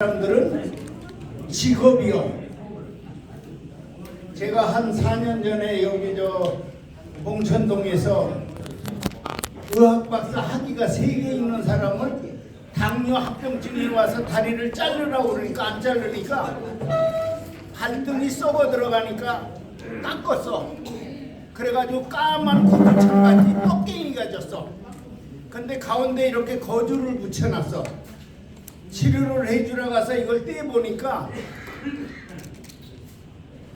사람들은 직업이요. 제가 한 4년 전에 여기 봉천동에서 의학박사 학위가 3개 있는 사람을 당뇨 합병증이 와서 다리를 자르라고 그러니까 안 자르니까 발등이 썩어 들어가니까 깎았어. 그래가지고 까만 고추장같이 떡갱이가 졌어. 근데 가운데 이렇게 거즈를 붙여놨어. 치료를 해주러 가서 이걸 떼보니까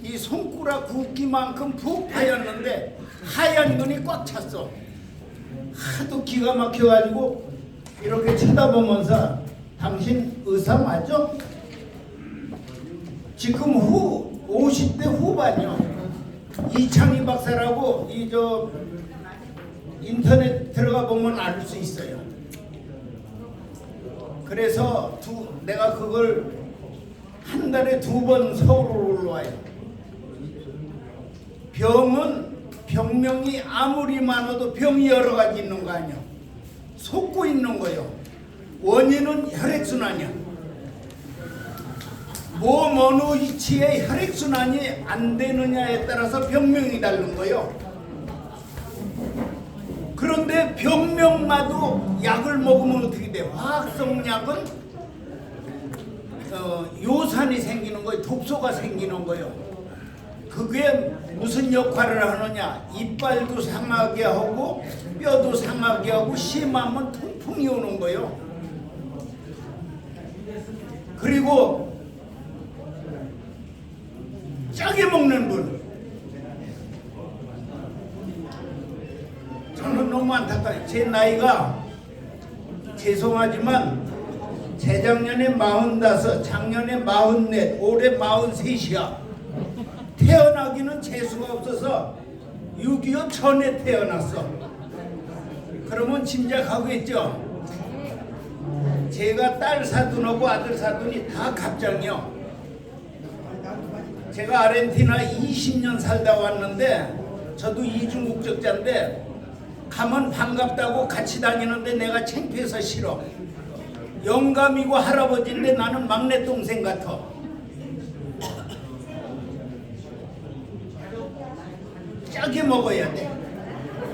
이 손가락 굵기만큼 푹 파였는데 하얀 눈이 꽉 찼어. 하도 기가 막혀가지고 이렇게 쳐다보면서 당신 의사 맞죠? 지금 50대 후반이요. 이창희 박사라고 인터넷 들어가 보면 알 수 있어요. 그래서 내가 그걸 한 달에 2번 서울로 올라와요. 병명이 아무리 많아도 병이 여러 가지 있는 거 아니야. 속고 있는 거요. 원인은 혈액순환이야. 어느 위치에 혈액순환이 안 되느냐에 따라서 병명이 다른 거요. 그런데 병명마도 약을 먹으면 어떻게 돼? 화학성 약은 요산이 생기는 거예요. 독소가 생기는 거예요. 그게 무슨 역할을 하느냐? 이빨도 상하게 하고 뼈도 상하게 하고 심하면 통풍이 오는 거예요. 그리고 짜게 먹는 분, 저는 너무 안타까워요. 제 나이가 죄송하지만 재작년에 45, 작년에 44, 올해 43이야. 태어나기는 재수가 없어서 6.25 전에 태어났어. 그러면 짐작하겠죠? 제가 딸 사돈하고 아들 사돈이 다 갑장이요. 제가 아르헨티나 20년 살다 왔는데 저도 이중 국적자인데 가면 반갑다고 같이 다니는데 내가 창피해서 싫어. 영감이고 할아버지인데 나는 막내 동생 같아. 짜게 먹어야 돼.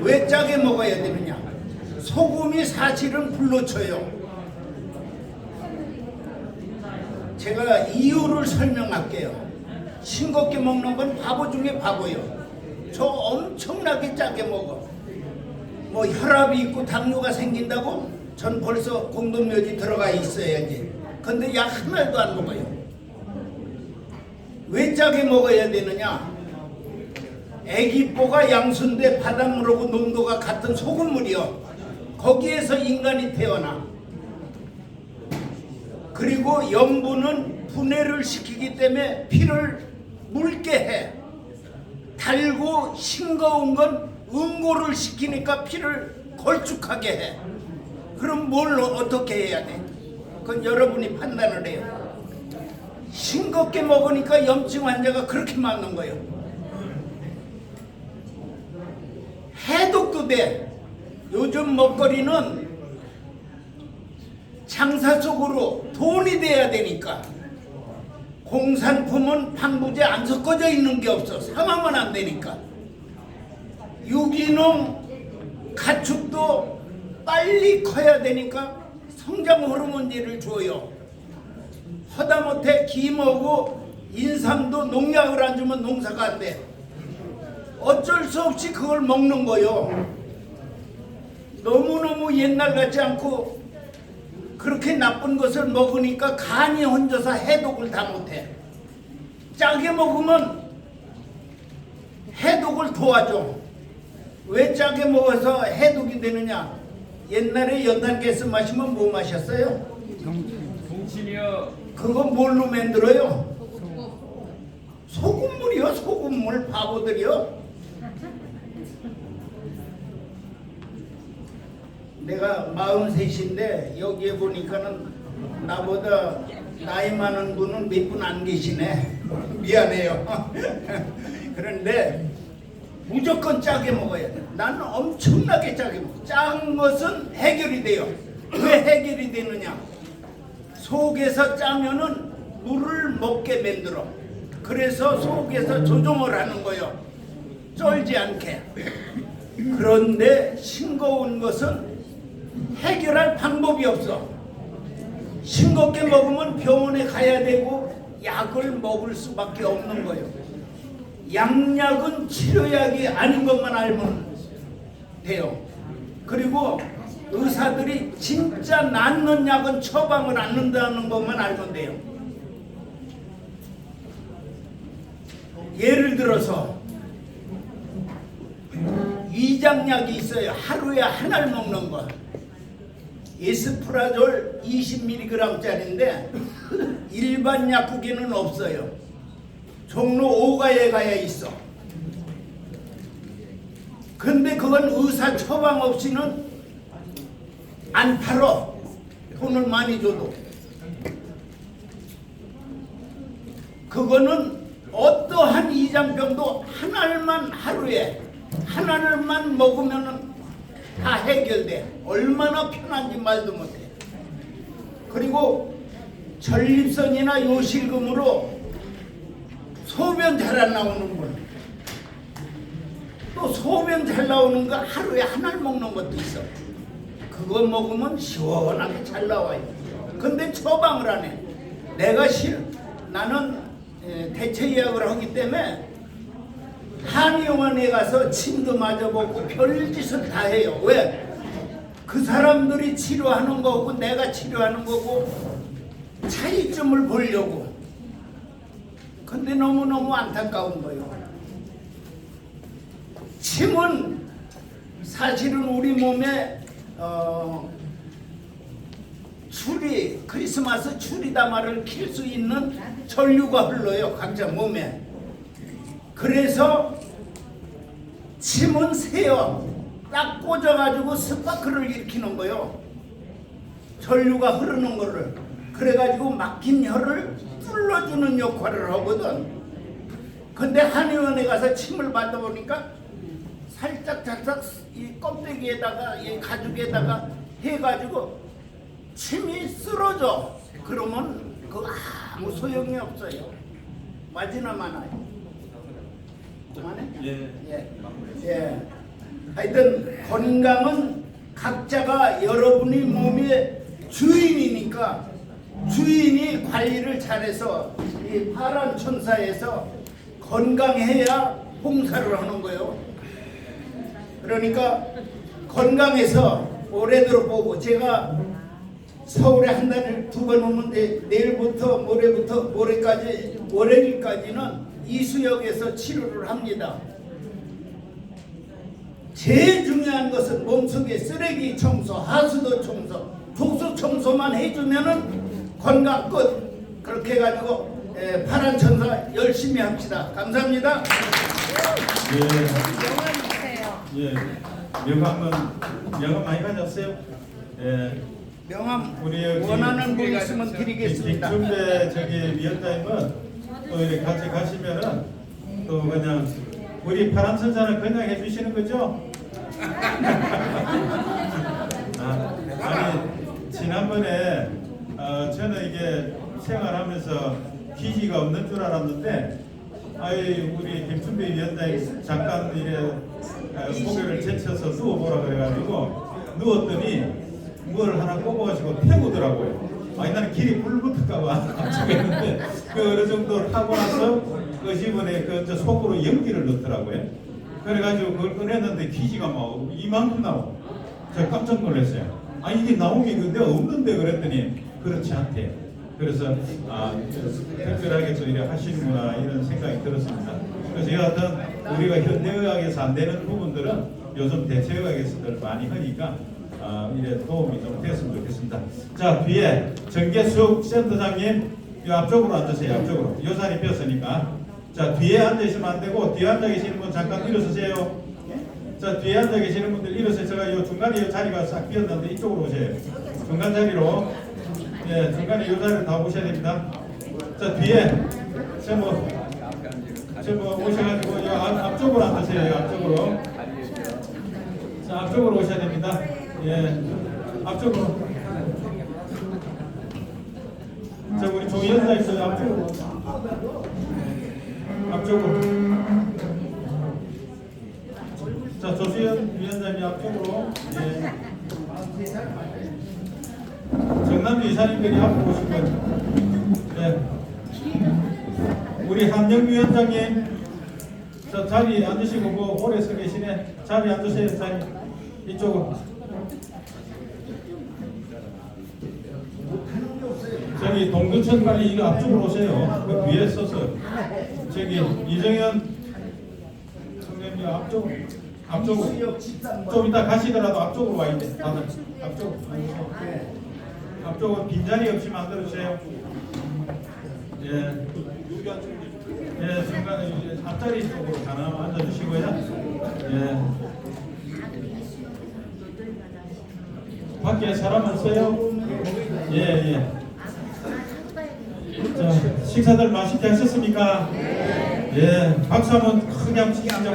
왜 짜게 먹어야 되느냐? 소금이 사실은 불로쳐요. 제가 이유를 설명할게요. 싱겁게 먹는 건 바보 중에 바보예요. 저 엄청나게 짜게 먹어. 혈압이 있고 당뇨가 생긴다고 전 벌써 공동묘지 들어가 있어야지. 근데 약 하나도 안 먹어요. 왜 짜게 먹어야 되느냐? 애기뽀가 양수인데 바닷물하고 농도가 같은 소금물이요. 거기에서 인간이 태어나. 그리고 염분은 분해를 시키기 때문에 피를 묽게 해. 달고 싱거운 건 응고를 시키니까 피를 걸쭉하게 해. 그럼 뭘 어떻게 해야 돼? 그건 여러분이 판단을 해요. 싱겁게 먹으니까 염증 환자가 그렇게 많은 거예요. 해독도 돼. 요즘 먹거리는 장사 속으로 돈이 돼야 되니까 공산품은 방부제 안 섞어져 있는 게 없어. 사망은 안 되니까. 유기농 가축도 빨리 커야 되니까 성장 호르몬제를 줘요. 하다못해 김하고 인삼도 농약을 안 주면 농사가 안 돼. 어쩔 수 없이 그걸 먹는 거요. 너무너무 옛날 같지 않고 그렇게 나쁜 것을 먹으니까 간이 혼자서 해독을 다 못해. 짜게 먹으면 해독을 도와줘. 왜 짜게 먹어서 해독이 되느냐? 옛날에 연탄가스 마시면 뭐 마셨어요? 동치미요. 그거 뭘로 만들어요? 소금물이요. 소금물. 바보들이요. 내가 43인데 여기에 보니까는 나보다 나이 많은 분은 몇 분 안 계시네. 미안해요. 그런데 무조건 짜게 먹어야 돼. 나는 엄청나게 짜게 먹어. 짠 것은 해결이 돼요. 왜 해결이 되느냐? 속에서 짜면은 물을 먹게 만들어. 그래서 속에서 조종을 하는 거요. 쫄지 않게. 그런데 싱거운 것은 해결할 방법이 없어. 싱겁게 먹으면 병원에 가야 되고 약을 먹을 수밖에 없는 거예요. 양약은 치료약이 아닌 것만 알면 돼요. 그리고 의사들이 진짜 낫는 약은 처방을 안 넣는다는 것만 알면 돼요. 예를 들어서 위장약이 있어요. 하루에 하나를 먹는 거. 에스프라졸 20mg짜리인데 일반 약국에는 없어요. 종로 5가에 가야 있어. 근데 그건 의사 처방 없이는 안 팔어. 돈을 많이 줘도. 그거는 어떠한 이장병도 하나만 하루에 하나만 먹으면 다 해결돼. 얼마나 편한지 말도 못해. 그리고 전립선이나 요실금으로 소변 잘 안 나오는 분, 또 소변 잘 나오는 거 하루에 하나를 먹는 것도 있어. 그거 먹으면 시원하게 잘 나와요. 근데 처방을 안 해. 나는 대체 예약을 하기 때문에 한의원에 가서 침도 맞아보고 별짓을 다 해요. 왜? 그 사람들이 치료하는 거고 내가 치료하는 거고 차이점을 보려고. 근데 너무너무 안타까운 거예요. 침은 사실은 우리 몸에 크리스마스 추리다마를 킬 수 있는 전류가 흘러요. 각자 몸에. 그래서 침은 새요. 딱 꽂아가지고 스파크를 일으키는 거요. 전류가 흐르는 거를. 그래가지고 막힌 혀를 뚫어주는 역할을 하거든. 근데 한의원에 가서 침을 받아보니까 살짝 이 껍데기에다가 이 가죽에다가 해가지고 침이 쓰러져. 그러면 그 아무 소용이 없어요. 맞으나 마나요. 그만해? 예. 하여튼 건강은 각자가 여러분이 몸의 주인이니까 주인이 관리를 잘해서 이 파란 천사에서 건강해야 봉사를 하는 거예요. 그러니까 건강해서 올해도 보고 제가 서울에 한 달에 2번 오는데 내일부터 모레까지 월요일까지는 이수역에서 치료를 합니다. 제일 중요한 것은 몸속에 쓰레기 청소, 하수도 청소, 독소 청소만 해주면은 건강 끝. 그렇게 해가지고 파란 천사 열심히 합시다. 감사합니다. 예, 명함은 명함 많이 가졌어요? 예. 명함 우리 여기 원하는 분 있으면 드리겠습니다. 김준배 위원장님은 또 이렇게 같이 가시면은 또 그냥 우리 파란 천사는 그냥 해주시는 거죠? 아니 지난번에 저는 이게 생활하면서 기지가 없는 줄 알았는데 우리 김준배 위원장이 잠깐 이래 고개를 제쳐서 누워보라 그래가지고 누웠더니 뭘 하나 꼽아가지고 태우더라고요. 나는 길이 불붙을까봐 걱정했는데 그 어느 정도 하고 나서 그 집안에 저 속으로 연기를 넣더라고요. 그래가지고 그걸 꺼냈는데 기지가 막 이만큼 나오고 제가 깜짝 놀랐어요. 이게 나온 게 근데 없는데 그랬더니 그렇지 않대요. 그래서 특별하게 또 이래 하시는구나 이런 생각이 들었습니다. 그래서 여하튼 우리가 현대의학에서 안 되는 부분들은 요즘 대체의학에서들 많이 하니까 이래 도움이 좀 됐으면 좋겠습니다. 자, 뒤에 정계숙 센터장님 이 앞쪽으로 앉으세요. 앞쪽으로. 요 자리 비었으니까. 자, 뒤에 앉으시면 안 되고 뒤에 앉아 계시는 분 잠깐 일어서세요. 자, 뒤에 앉아 계시는 분들 일어서세요. 제가 요 중간에 요 자리가 싹 비었는데 이쪽으로 오세요. 중간 자리로. 예, 중간에 요 자리를 다 오셔야 됩니다. 자, 뒤에 뭐 오셔가지고 요 앞쪽으로 앉으세요. 요 앞쪽으로. 자, 앞쪽으로 오셔야 됩니다. 예, 앞쪽으로. 자, 우리 조위원장 있어요. 앞쪽으로. 앞쪽으로. 자, 조수연 위원장님 앞쪽으로. 예. 정남주 이사님들이 앞으로 오실 거예요. 예. 우리 한영 위원장님, 자, 자리 앉으시고 뭐 오래 서 계시네. 자리 앉으세요. 자리 이쪽으로. 저기 동두천 빨리 이거 앞쪽으로 오세요. 그 뒤에 서서 저기 이정현 총장님 앞쪽으로 좀 이따 가시더라도 앞쪽으로 와야 돼. 다들 앞쪽으로 빈자리 없이 만들어 주세요. 예. 예, 중간에 이제 앞자리 쪽으로 하나 앉아주시고요. 예. 밖에 사람 없어요? 예, 예. 자, 식사들 맛있게 하셨습니까? 예, 박수 한번 크게 한번 치시죠. 예.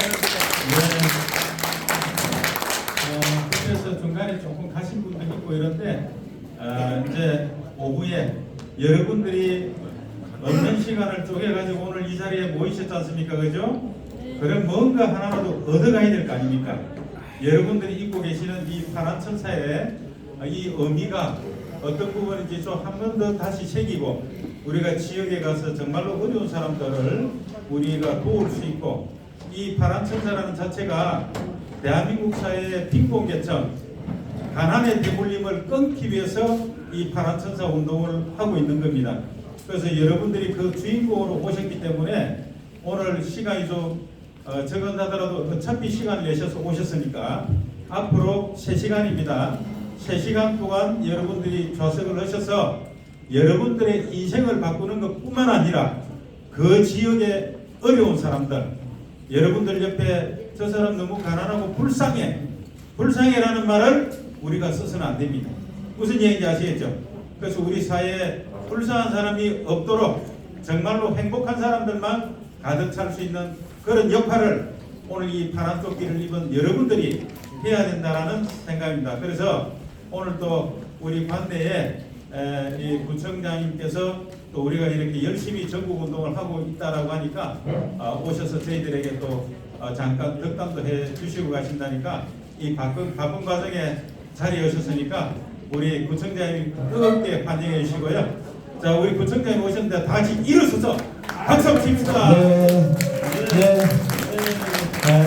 그래서 중간에 조금 가신 분들 있고 이런데, 이제 오후에 여러분들이 없는 시간을 쪼개가지고 오늘 이 자리에 모이셨지 않습니까? 그죠? 그럼 뭔가 하나라도 얻어가야 될 거 아닙니까? 여러분들이 입고 계시는 이 파란 천사의 이 의미가 어떤 부분인지 좀 한 번 더 다시 새기고 우리가 지역에 가서 정말로 어려운 사람들을 우리가 도울 수 있고 이 파란 천사라는 자체가 대한민국 사회의 빈곤계층, 가난의 대물림을 끊기 위해서 이 파란 천사 운동을 하고 있는 겁니다. 그래서 여러분들이 그 주인공으로 오셨기 때문에 오늘 시간이 좀 적은하더라도 어차피 시간을 내셔서 오셨으니까 앞으로 3시간입니다. 3시간 동안 여러분들이 좌석을 하셔서 여러분들의 인생을 바꾸는 것뿐만 아니라 그 지역의 어려운 사람들, 여러분들 옆에 저 사람 너무 가난하고 불쌍해라는 말을 우리가 써서는 안 됩니다. 무슨 얘기인지 아시겠죠? 그래서 우리 사회에 불쌍한 사람이 없도록 정말로 행복한 사람들만 가득 찰 수 있는 그런 역할을 오늘 이 파란 조끼를 입은 여러분들이 해야 된다는 생각입니다. 그래서 오늘 또 우리 관내에 이 구청장님께서 또 우리가 이렇게 열심히 전국 운동을 하고 있다라고 하니까 오셔서 저희들에게 또 잠깐 덕담도 해 주시고 가신다니까 이 바쁜 과정에 자리에 오셨으니까 우리 구청장님 뜨겁게 환영해 주시고요. 자, 우리 구청장님 오셨는데 다 같이 일어서서 박수 한번 칩시다.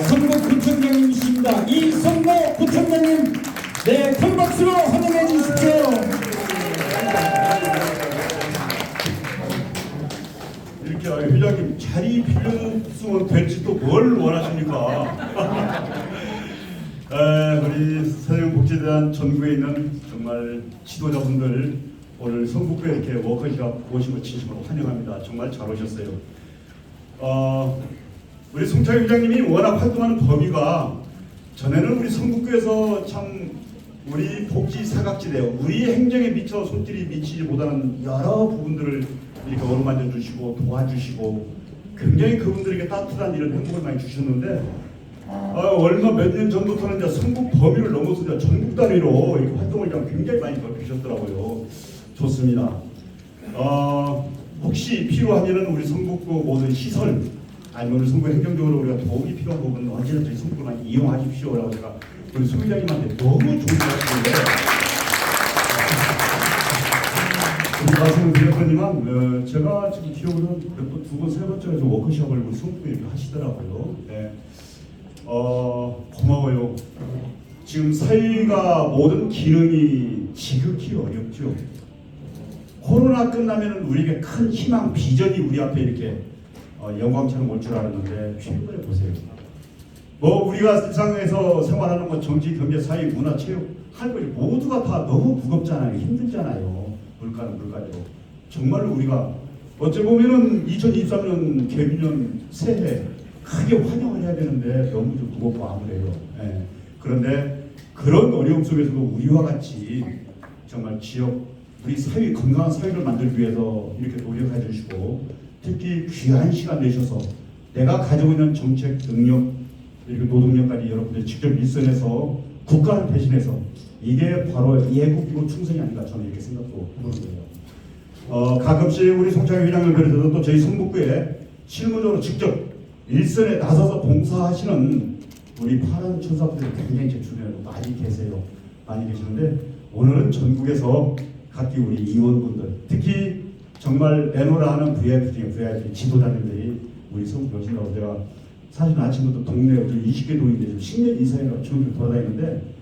성북 구청장님이십니다. 이성모 구청장님, 네, 큰 박수로 환영해 주십시오. 이렇게 회장님 자리 필요성은 될지도 뭘 원하십니까? 우리 사회복지대한 전국에 있는 정말 지도자분들 오늘 성북구에 이렇게 워크숍 오신 거 진심으로 환영합니다. 정말 잘 오셨어요. 우리 송창희 회장님이 워낙 활동하는 범위가 전에는 우리 성북구에서 참 우리 복지 사각지대, 우리 행정에 미쳐 손길이 미치지 못하는 여러 부분들을 이렇게 어루만져 주시고 도와주시고 굉장히 그분들에게 따뜻한 이런 행복을 많이 주셨는데 얼마 몇 년 전부터는 이제 성북 범위를 넘어서 이제 전국 단위로 이렇게 활동을 굉장히 많이 넓히셨더라고요. 좋습니다. 혹시 필요하면은 우리 성북구 모든 시설 아니면 우리 성북 행정적으로 우리가 도움이 필요한 부분은 언제나 저희 성북을 많이 이용하십시오라고 제가 우리 소장님한테 너무 좋은 말씀인데 말씀을 드렸더니만 제가 지금 기억으로는 몇 번, 두 번, 세 번째로 워크숍을 우리 성북에 이렇게 하시더라고요. 네. 고마워요. 지금 사회가 모든 기능이 지극히 어렵죠. 코로나 끝나면 우리에게 큰 희망, 비전이 우리 앞에 이렇게 영광처럼 올 줄 알았는데 최근에 보세요. 뭐 우리가 일상에서 생활하는 것 정치, 경제, 사회, 문화, 체육 할 것이 모두가 다 너무 무겁잖아요. 힘들잖아요. 물가는 물가대로. 정말로 우리가 어찌 보면은 2023년 개비년 새해 크게 환영을 해야 되는데 너무 좀 무겁고 암울해요. 예. 그런데 그런 어려움 속에서도 우리와 같이 정말 지역, 우리 사회, 건강한 사회를 만들기 위해서 이렇게 노력해 주시고 특히 귀한 시간 내셔서 내가 가지고 있는 정책 능력, 이렇게 노동력까지 여러분들 직접 일선에서 국가를 대신해서 이게 바로 예국이고 충성이 아닌가 저는 이렇게 생각도 해보는 거예요. 가끔씩 우리 송창희 회장을 비롯해서 또 저희 성북구에 실무적으로 직접 일선에 나서서 봉사하시는 우리 파란 천사분들이 굉장히 제 주변에 많이 계세요. 많이 계시는데 오늘은 전국에서 각기 우리 의원분들, 특히 정말 내노라 하는 VIP 중에 VIP 지도자님들이 우리 성북에 오신다고 제가 사실 아침부터 동네 20개 동인데 좀 10년 이상이라고 전국 돌아다니는데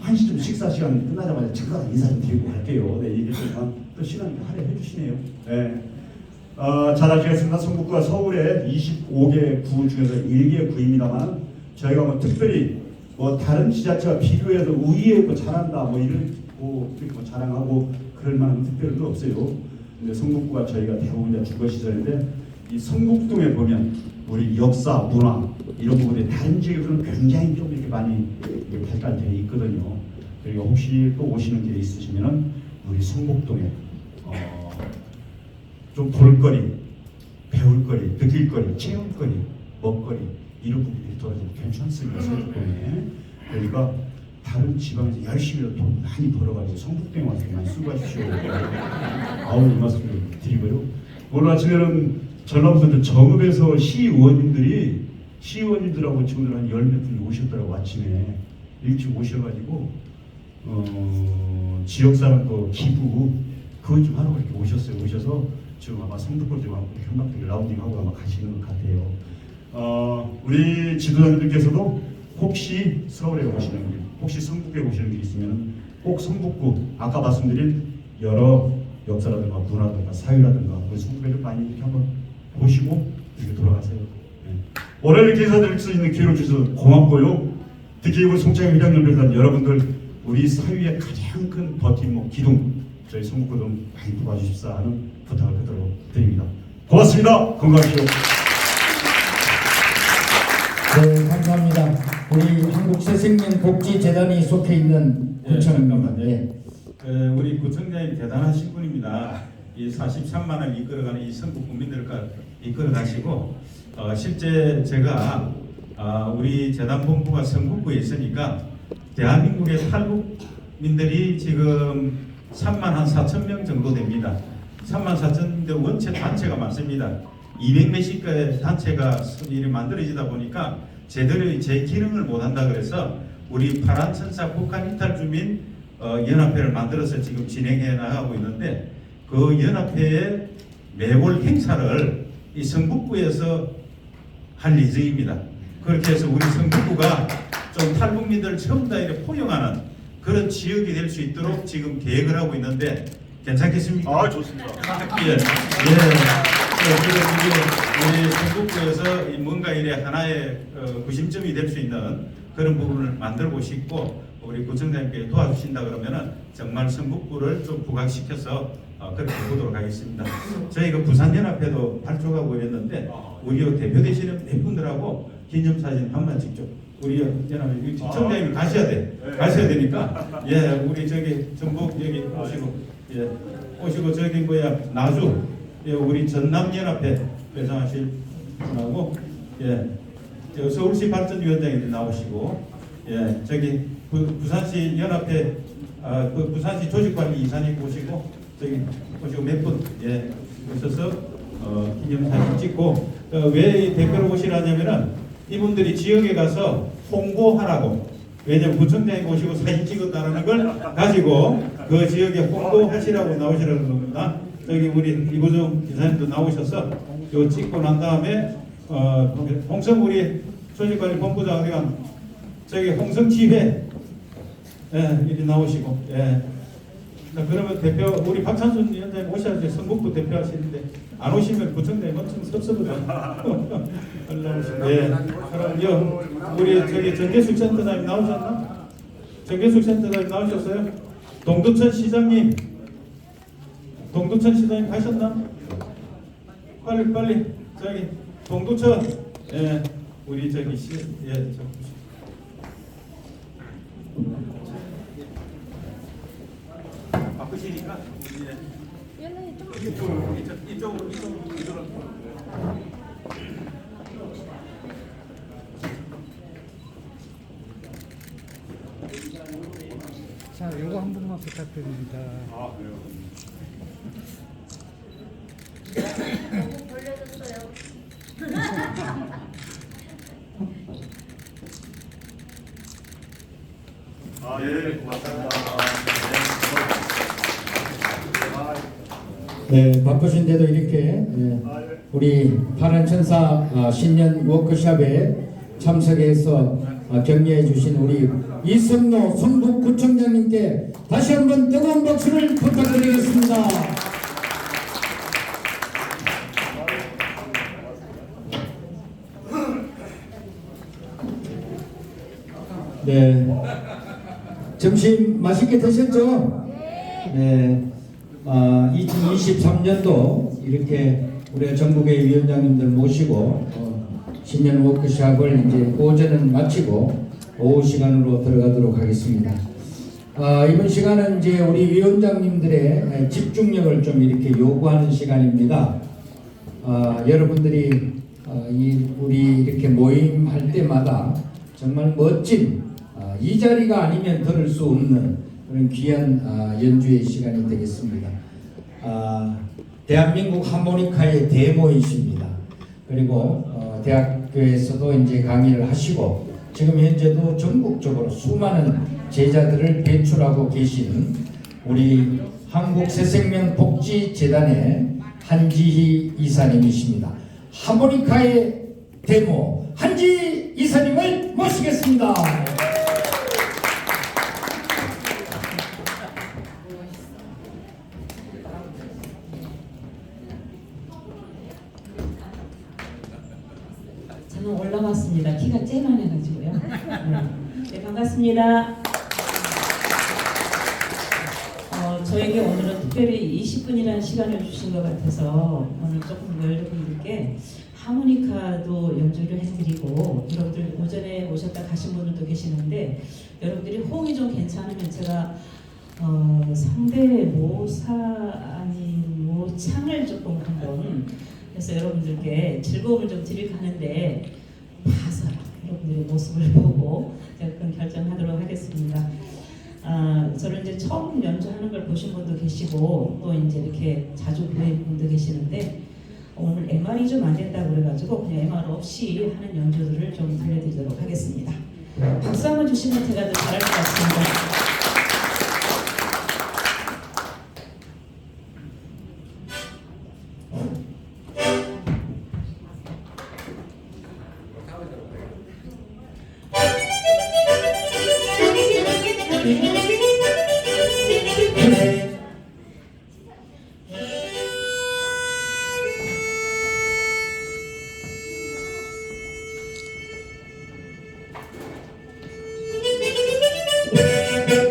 1시쯤 식사 시간 끝나자마자 잠깐 인사 좀 드리고 갈게요. 네, 얘기했지만 또 시간 할애해 주시네요. 네. 잘 아시겠습니다. 성북구가 서울의 25개 구 중에서 1개 구입니다만 저희가 뭐 특별히 뭐 다른 지자체와 비교해서 우위에 뭐 잘한다 뭐 이런 뭐 자랑하고 그럴 만한 특별한 건 없어요. 근데 성북구가 저희가 대부분 다 주거 시설인데 이 성북동에 보면 우리 역사, 문화 이런 부분에 다른 지역에서는 굉장히 좀 이렇게 많이 발달되어 있거든요. 그리고 혹시 또 오시는 길에 있으시면은 우리 성북동에 좀 볼거리, 배울거리, 느낄거리, 체험거리, 먹거리 이런 부분들이 떨어지면 괜찮습니다. 성북동에. 그러니까 다른 지방에서 열심히 돈 많이 벌어가지고 성북동에 와서 많이 수고하십시오. 아우 이 말씀을 드리고요. 오늘 아침에는 전라북도 정읍에서 시의원님들하고 친구들 한 10몇 분이 오셨더라고. 아침에 일찍 오셔가지고 지역사람 그 기부 그것 좀 하러 이렇게 오셨어요. 오셔서 지금 아마 성북구 좀 현박들이 라운딩하고 아마 가시는 것 같아요. 우리 지도자님들께서도 혹시 서울에 오시는 길, 혹시 성북에 오시는 길 있으면 꼭 성북구 아까 말씀드린 여러 역사라든가 문화라든가 사회라든가 우리 성북에 많이 이렇게 한번 보시고 이렇게 돌아가세요. 네. 오늘 이렇게 인사드릴 수 있는 기회를 주셔서 고맙고요. 특히 우리 송창희 회장님을 비롯한 여러분들 우리 사회의 가장 큰 버팀목 기둥 저희 성북구 좀 많이 도와주십사 하는 부탁을 그대로 드립니다. 고맙습니다. 건강하십시오. 네, 감사합니다. 우리 한국새생명복지재단이 속해 있는 구청입니다. 네. 우리 구청장님 대단하신 분입니다. 이 43만을 이끌어가는 이 성북 국민들을 이끌어가시고 실제 제가 우리 재단본부가 성북구에 있으니까 대한민국의 탈북민들이 지금 3만 4천 정도 됩니다. 3만 4천인데 원체 단체가 많습니다. 200몇십 개의 단체가 일이 만들어지다 보니까 제대로 제 기능을 못한다 그래서 우리 파란천사 북한이탈주민 연합회를 만들어서 지금 진행해 나가고 있는데 그 연합회의 매월 행사를 이 성북구에서 할 예정입니다. 그렇게 해서 우리 성북구가 좀 탈북민들을 전부 다 이렇게 포용하는 그런 지역이 될 수 있도록 지금 계획을 하고 있는데 괜찮겠습니까? 좋습니다. 예. 우리 성북구에서 뭔가 이래 하나의 구심점이 될 수 있는 그런 부분을 만들고 싶고 우리 구청장님께 도와주신다 그러면은 정말 성북구를 좀 부각시켜서 그렇게 보도록 하겠습니다. 저희가 부산연합회도 발족하고 이랬는데 우리 대표 되시는 몇 분들하고 기념사진 한번 찍죠. 우리 연합회 구청장님이 가셔야 돼. 가셔야 되니까 우리 저기 전북 여기 오시고 오시고 저기 나주 우리 전남연합회 배상하실 분하고 서울시 발전위원장님도 나오시고 저기 부산시 연합회 그 부산시 조직관리 이사님 오시고 저기 오시고 몇 분 오셔서 기념사진 찍고 왜 대표로 오시라냐면은 이분들이 지역에 가서 홍보하라고 왜냐면 구청장이 오시고 사진 찍었다는 걸 가지고 그 지역에 홍보하시라고 나오시라는 겁니다. 저기 우리 이구정 이사님도 나오셔서 요 찍고 난 다음에 홍성 우리 조직관리 본부장 어디가 저기 홍성 지회 이리 나오시고 자, 그러면 대표 우리 박찬순 위원장님 오셔야지 성북구 대표하시는데 안 오시면 구청장님 엄청 섭섭하죠. 그럼요. 우리 저기 정계숙 센터장님 나오셨나? 정계숙 센터장님 나오셨어요? 동두천 시장님 가셨나? 빨리 저기 동두천 우리 저기 바쁘시니까 이쪽으로 자, 요거 한 번만 부탁드립니다. 그래요. 네, 바쁘신데도 이렇게 우리 파란 천사 신년 워크숍에 참석해서 격려해 주신 우리 이성노 성북구청장님께 다시 한번 뜨거운 박수를 부탁드리겠습니다. 네, 점심 맛있게 드셨죠? 네. 2023년도 이렇게 우리 전국의 위원장님들 모시고 신년 워크숍을 이제 오전은 마치고 오후 시간으로 들어가도록 하겠습니다. 이번 시간은 이제 우리 위원장님들의 집중력을 좀 이렇게 요구하는 시간입니다. 여러분들이 우리 이렇게 모임할 때마다 정말 멋진 이 자리가 아니면 들을 수 없는 그런 귀한 연주의 시간이 되겠습니다. 대한민국 하모니카의 대모이십니다. 그리고 대학교에서도 이제 강의를 하시고 지금 현재도 전국적으로 수많은 제자들을 배출하고 계신 우리 한국새생명복지재단의 한지희 이사님이십니다. 하모니카의 대모 한지희 이사님을 모시겠습니다. 저는 올라왔습니다. 키가 째만해가지고요. 네, 반갑습니다. 저에게 오늘은 특별히 20분이라는 시간을 주신 것 같아서 오늘 조금 여러분들께 하모니카도 연주를 해드리고 여러분들 오전에 오셨다 가신 분들도 계시는데 여러분들이 호응이 좀 괜찮으면 제가 상대모사 아닌 모창을 조금 한번 그래서 여러분들께 즐거움을 좀 드릴까 하는데 봐서 여러분들의 모습을 보고 제가 그런 결정하도록 하겠습니다. 저를 이제 처음 연주하는 걸 보신 분도 계시고 또 이제 이렇게 자주 보는 분도 계시는데 오늘 MR이 좀 안 된다고 그래가지고 그냥 MR 없이 하는 연주들을 좀 들려드리도록 하겠습니다. 박수 한번 주시면 제가 더 잘할 것 같습니다. 네.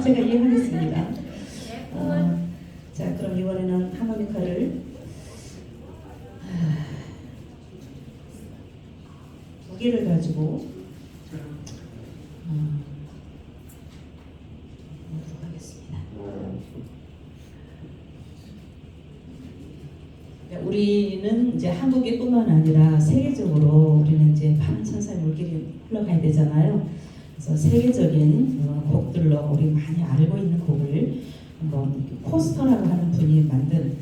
제가 이해하겠습니다. 자, 그럼 이번에는 하모니카를 두 개를 가지고 하겠습니다. 우리는 이제 한국에뿐만 아니라 세계적으로 우리는 이제 반천사의 물길이 흘러가야 되잖아요. 그래서 세계적인 곡들로 우리 많이 알고 있는 곡을 한번 포스터라고 하는 분이 만든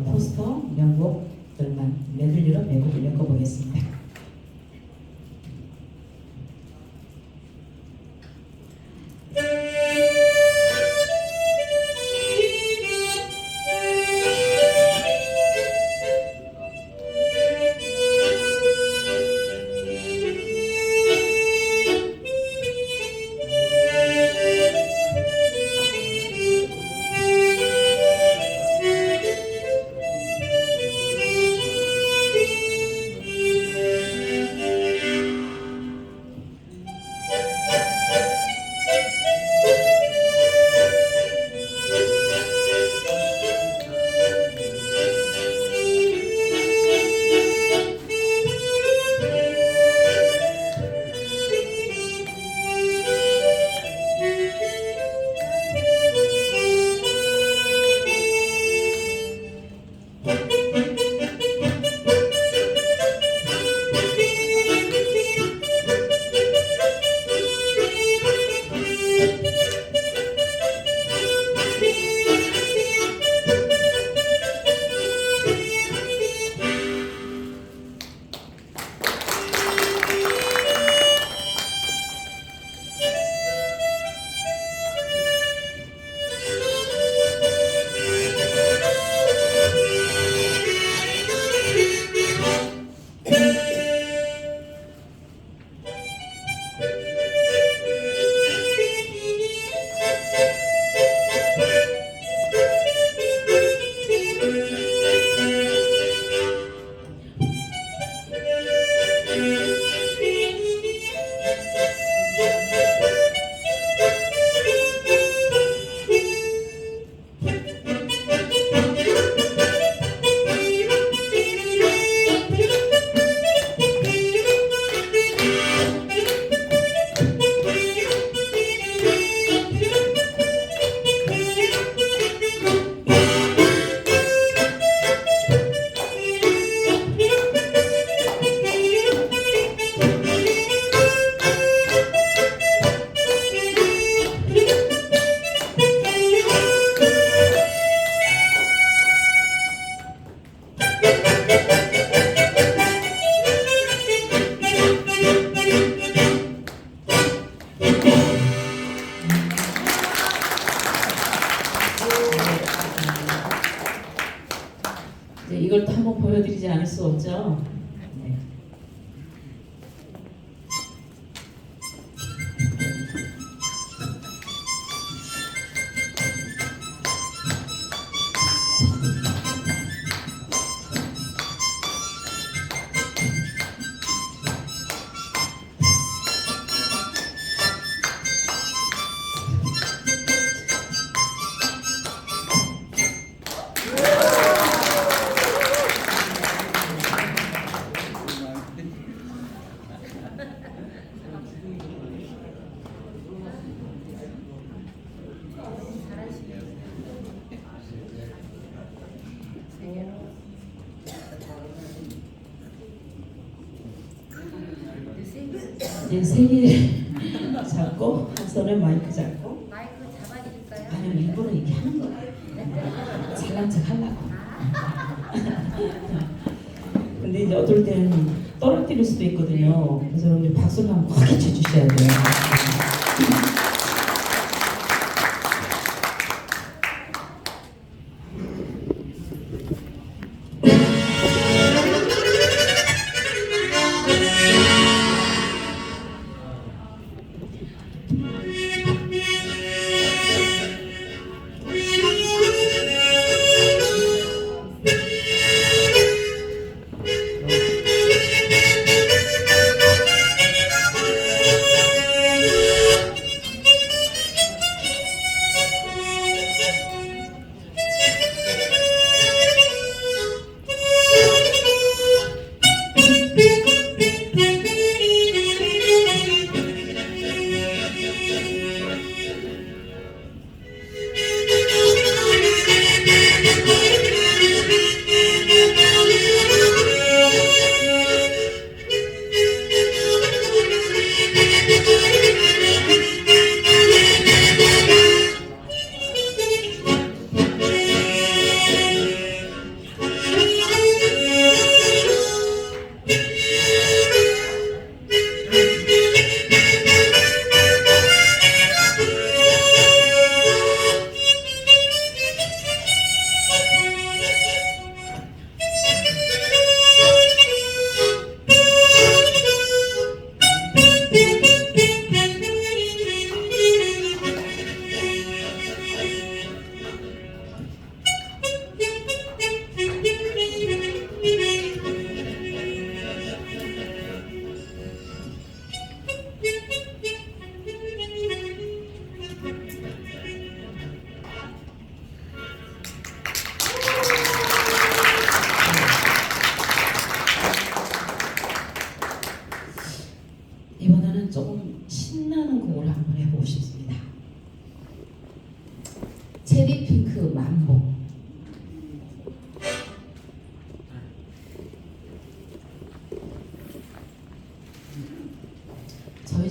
포스터 명곡들만 메들리로 매곡을 엮어보겠습니다. 이걸 또 한번 보여드리지 않을 수 없죠. 네. 이제 세 개 잡고 한 손에 마이크 잡고 마이크 잡아드릴까요? 아니요 일부러 이렇게 하는 거예요. 잘난 척 하려고. 근데 이제 어떨 때는 떨어뜨릴 수도 있거든요. 그래서 여러분들 박수를 한번 크게 쳐주셔야 돼요.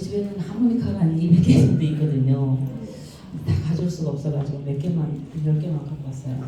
집에는 하모니카가 한 200개 정도 있거든요. 다 가져올 수가 없어가지고 몇 개만, 10개만 갖고 왔어요.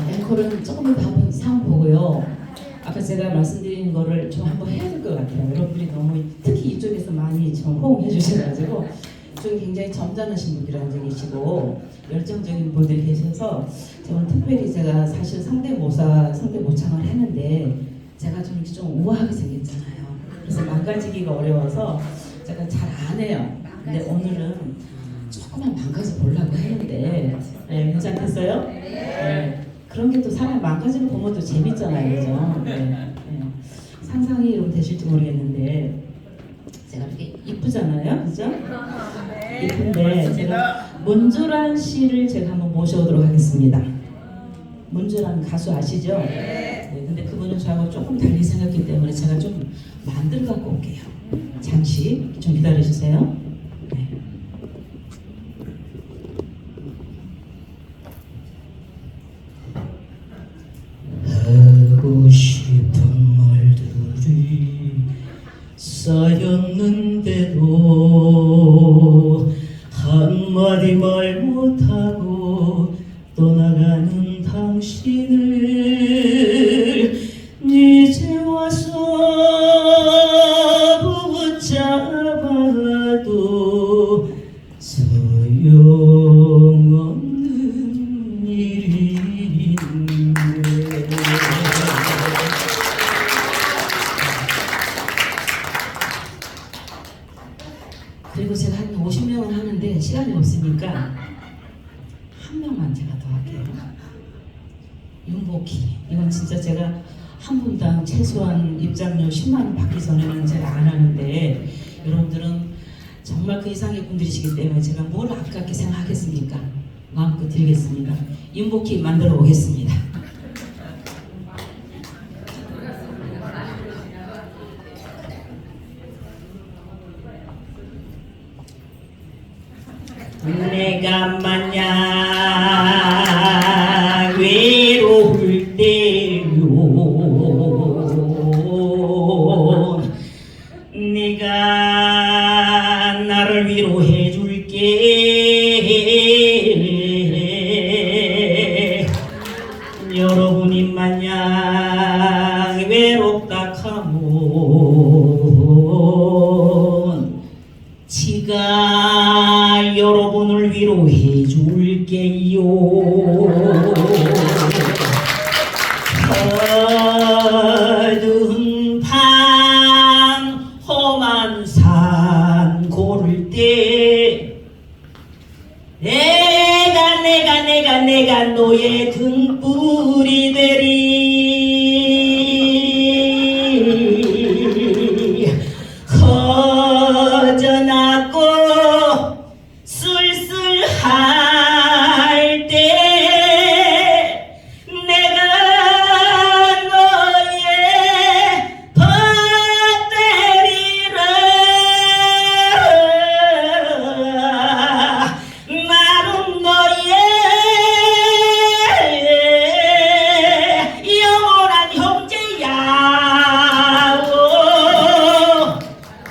앵콜은 조금 더 한번 상황 보고요. 아까 제가 말씀드린 거를 좀 한번 해야 될 것 같아요. 여러분들이 너무 특히 이쪽에서 많이 좀 호응해 주셔가지고 이쪽에 굉장히 점잖으신 분들이 앉아 계시고 열정적인 분들이 계셔서 저는 특별히 제가 사실 성대모창을 했는데 제가 좀 우아하게 생겼잖아요. 그래서 망가지기가 어려워서 제가 잘 안 해요. 근데 오늘은 조금만 망가져 보려고 했는데 네, 괜찮겠어요? 네. 그런 게 또 사람 망가지는 거 보면 또 재밌잖아요, 그죠? 네. 네. 상상이 여러분 되실지 모르겠는데 제가 이렇게 이쁘잖아요, 그죠? 이쁜데 제가 문조란 씨를 제가 한번 모셔오도록 하겠습니다. 문조란 가수 아시죠? 네. 근데 그분은 저하고 조금 달리 생겼기 때문에 제가 좀 만들어 갖고 올게요. 잠시 좀 기다려 주세요. 네. 하고 싶은 말들이 쌓였는데도 한마디 말 못하고 떠나가는 당신을 이제 와서 붙잡아도 소용없는 일인데. 그리고 제가 한 50명을 하는데 시간이 없으니까 한 명만 제가 더 할게요. 윤복희. 이건 진짜 제가 한 분당 최소한 입장료 10만 원 받기 전에는 제가 안 하는데 여러분들은 정말 그 이상의 분들이시기 때문에 제가 뭘 아깝게 생각하겠습니까? 마음껏 드리겠습니다. 윤복희 만들어 오겠습니다. 내가 만약 외로울 때요 네가 나를 위로해 줄게. 여러분이 만약 외롭다 하면 지가 여러분을 위로해 줄게요. 내가 너의 등불이 되리. 허전하고 쓸쓸할 때 내가 너의 밭 되리라. 나는 너의 영원한 형제야.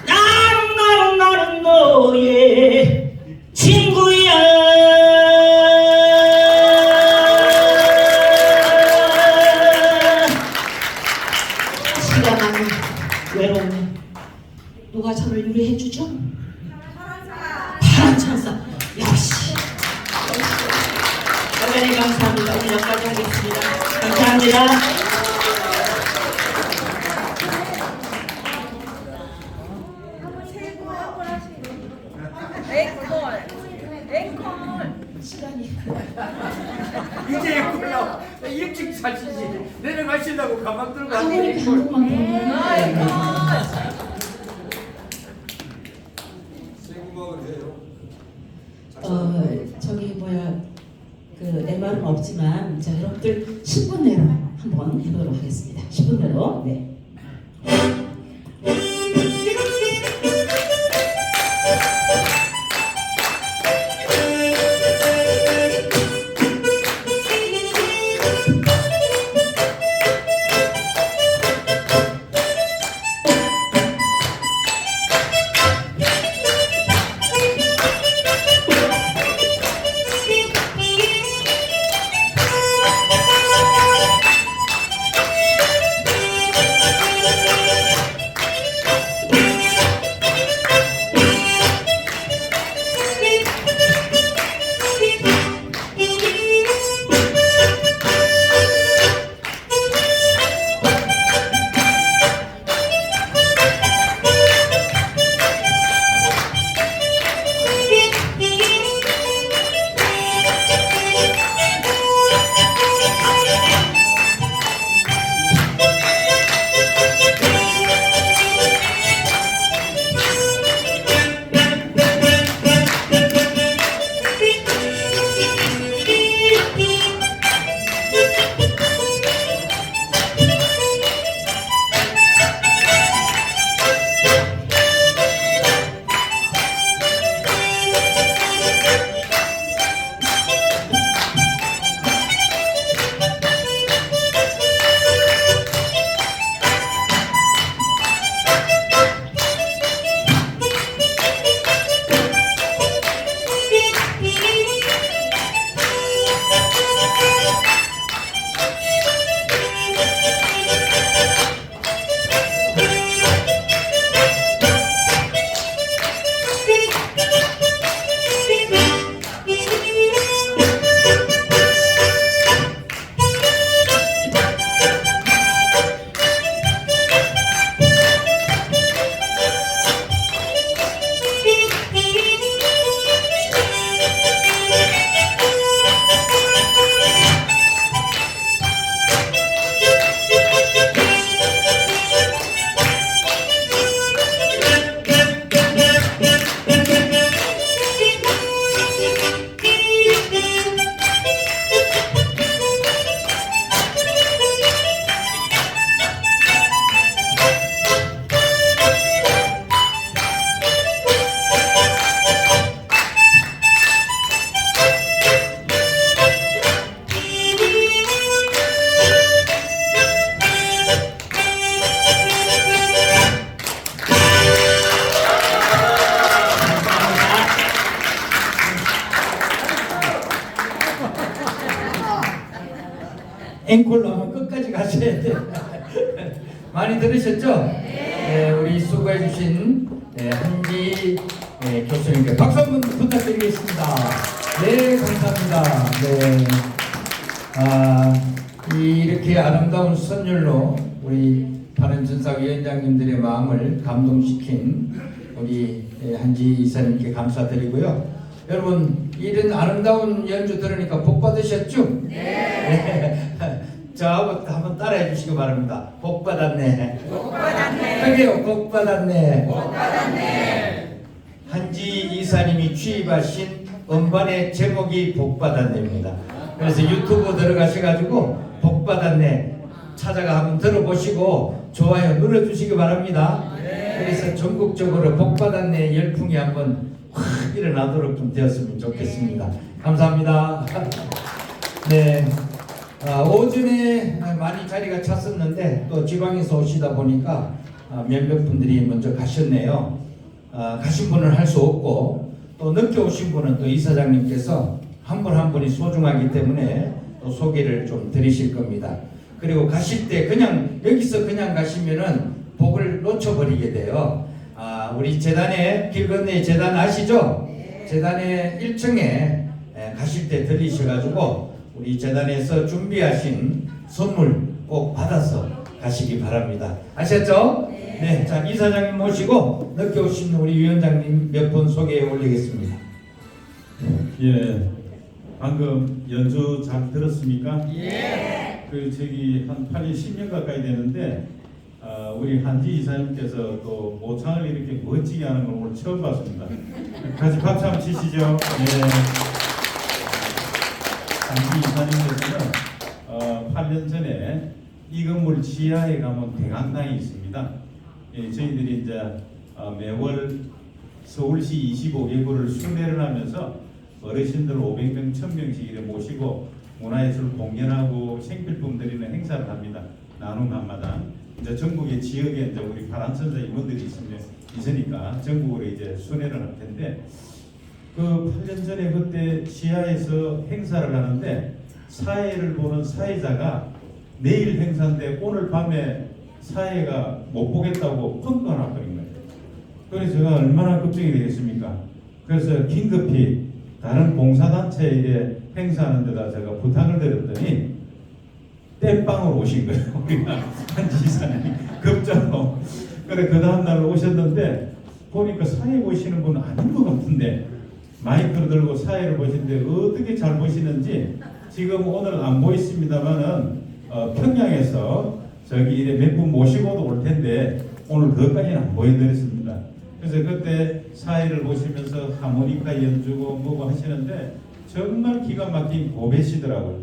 나는 너의 친구야. 시간하면 외로우면 누가 저를 유리해주죠? 파란 천사. 역시. 대단히 감사합니다. 오늘 여기까지 하겠습니다. 감사합니다. 시간이 이제 콜라 일찍 사시지 내려가시려고 가방 들고 아무리 왔더니 방송만 저기 뭐야 그 MR은 없지만 자 여러분들 10분 내로 한번 해보도록 하겠습니다. 10분 내로. 네. 앵콜로 하면 끝까지 가셔야 돼요. 많이 들으셨죠? 네, 우리 수고해주신 한지 교수님께 박수 한번 부탁드리겠습니다. 네, 감사합니다. 네, 이렇게 아름다운 선율로 우리 바른전사위원장님들의 마음을 감동시킨 우리 한지 이사님께 감사드리고요. 여러분 이런 아름다운 연주 들으니까 복 받으셨죠? 네. 저하고 한번 따라해 주시기 바랍니다. 복 받았네. 복 받았네. 그래요, 복 받았네. 복 받았네. 한지 이사님이 취입하신 음반의 제목이 복 받았네입니다. 그래서 유튜브 들어가셔가지고 복 받았네 찾아가 한번 들어보시고 좋아요 눌러주시기 바랍니다. 그래서 전국적으로 복 받았네 열풍이 한번 확 일어나도록 좀 되었으면 좋겠습니다. 감사합니다. 네. 오전에 많이 자리가 찼었는데 또 지방에서 오시다 보니까 몇몇 분들이 먼저 가셨네요. 가신 분은 할 수 없고 또 늦게 오신 분은 또 이사장님께서 한 분 한 분이 소중하기 때문에 또 소개를 좀 드리실 겁니다. 그리고 가실 때 그냥 여기서 그냥 가시면은 복을 놓쳐버리게 돼요. 우리 재단에 길 건너에 재단 아시죠? 재단의 1층에 가실 때 들리셔가지고 우리 재단에서 준비하신 선물 꼭 받아서 가시기 바랍니다. 아셨죠? 네. 자, 이사장님 모시고 늦게 오신 우리 위원장님 몇 분 소개해 올리겠습니다. 예, 방금 연주 잘 들었습니까? 예. 그 저기 한 8년 10년 가까이 되는데 우리 한지 이사님께서 또 모창을 이렇게 멋지게 하는 걸 오늘 처음 봤습니다. 같이 박수 한번 치시죠. 예. 한지 이사님께서는 8년 전에 이 건물 지하에 가면 대강당이 있습니다. 예, 저희들이 이제 매월 서울시 25개구를 순회를 하면서 어르신들 500명, 1000명씩 이렇게 모시고 문화예술 공연하고 생필품 드리는 행사를 합니다. 나눔 한마당. 이제 전국의 지역에 이제 우리 파란천사 임원들이 있으니까 전국으로 이제 순회를 할 텐데 그 8년 전에 그때 지하에서 행사를 하는데 사회를 보는 사회자가 내일 행사인데 오늘 밤에 사회가 못 보겠다고 펑크 하나 버린 거예요. 그래서 제가 얼마나 걱정이 되겠습니까? 그래서 긴급히 다른 봉사단체에 행사하는 데다 제가 부탁을 드렸더니 땜빵으로 오신 거예요. 우리가 한지 이사님이 급작로. 그래 그 다음날 오셨는데 보니까 사회 보시는 분은 아닌 것 같은데 마이크를 들고 사회를 보시는데 어떻게 잘 보시는지 지금 오늘 안 보이십니다만은 평양에서 저기 이래 몇 분 모시고도 올 텐데 오늘 그것까지는 안 보여드렸습니다. 그래서 그때 사회를 보시면서 하모니카 연주고 뭐고 하시는데 정말 기가 막힌 고배시더라고요.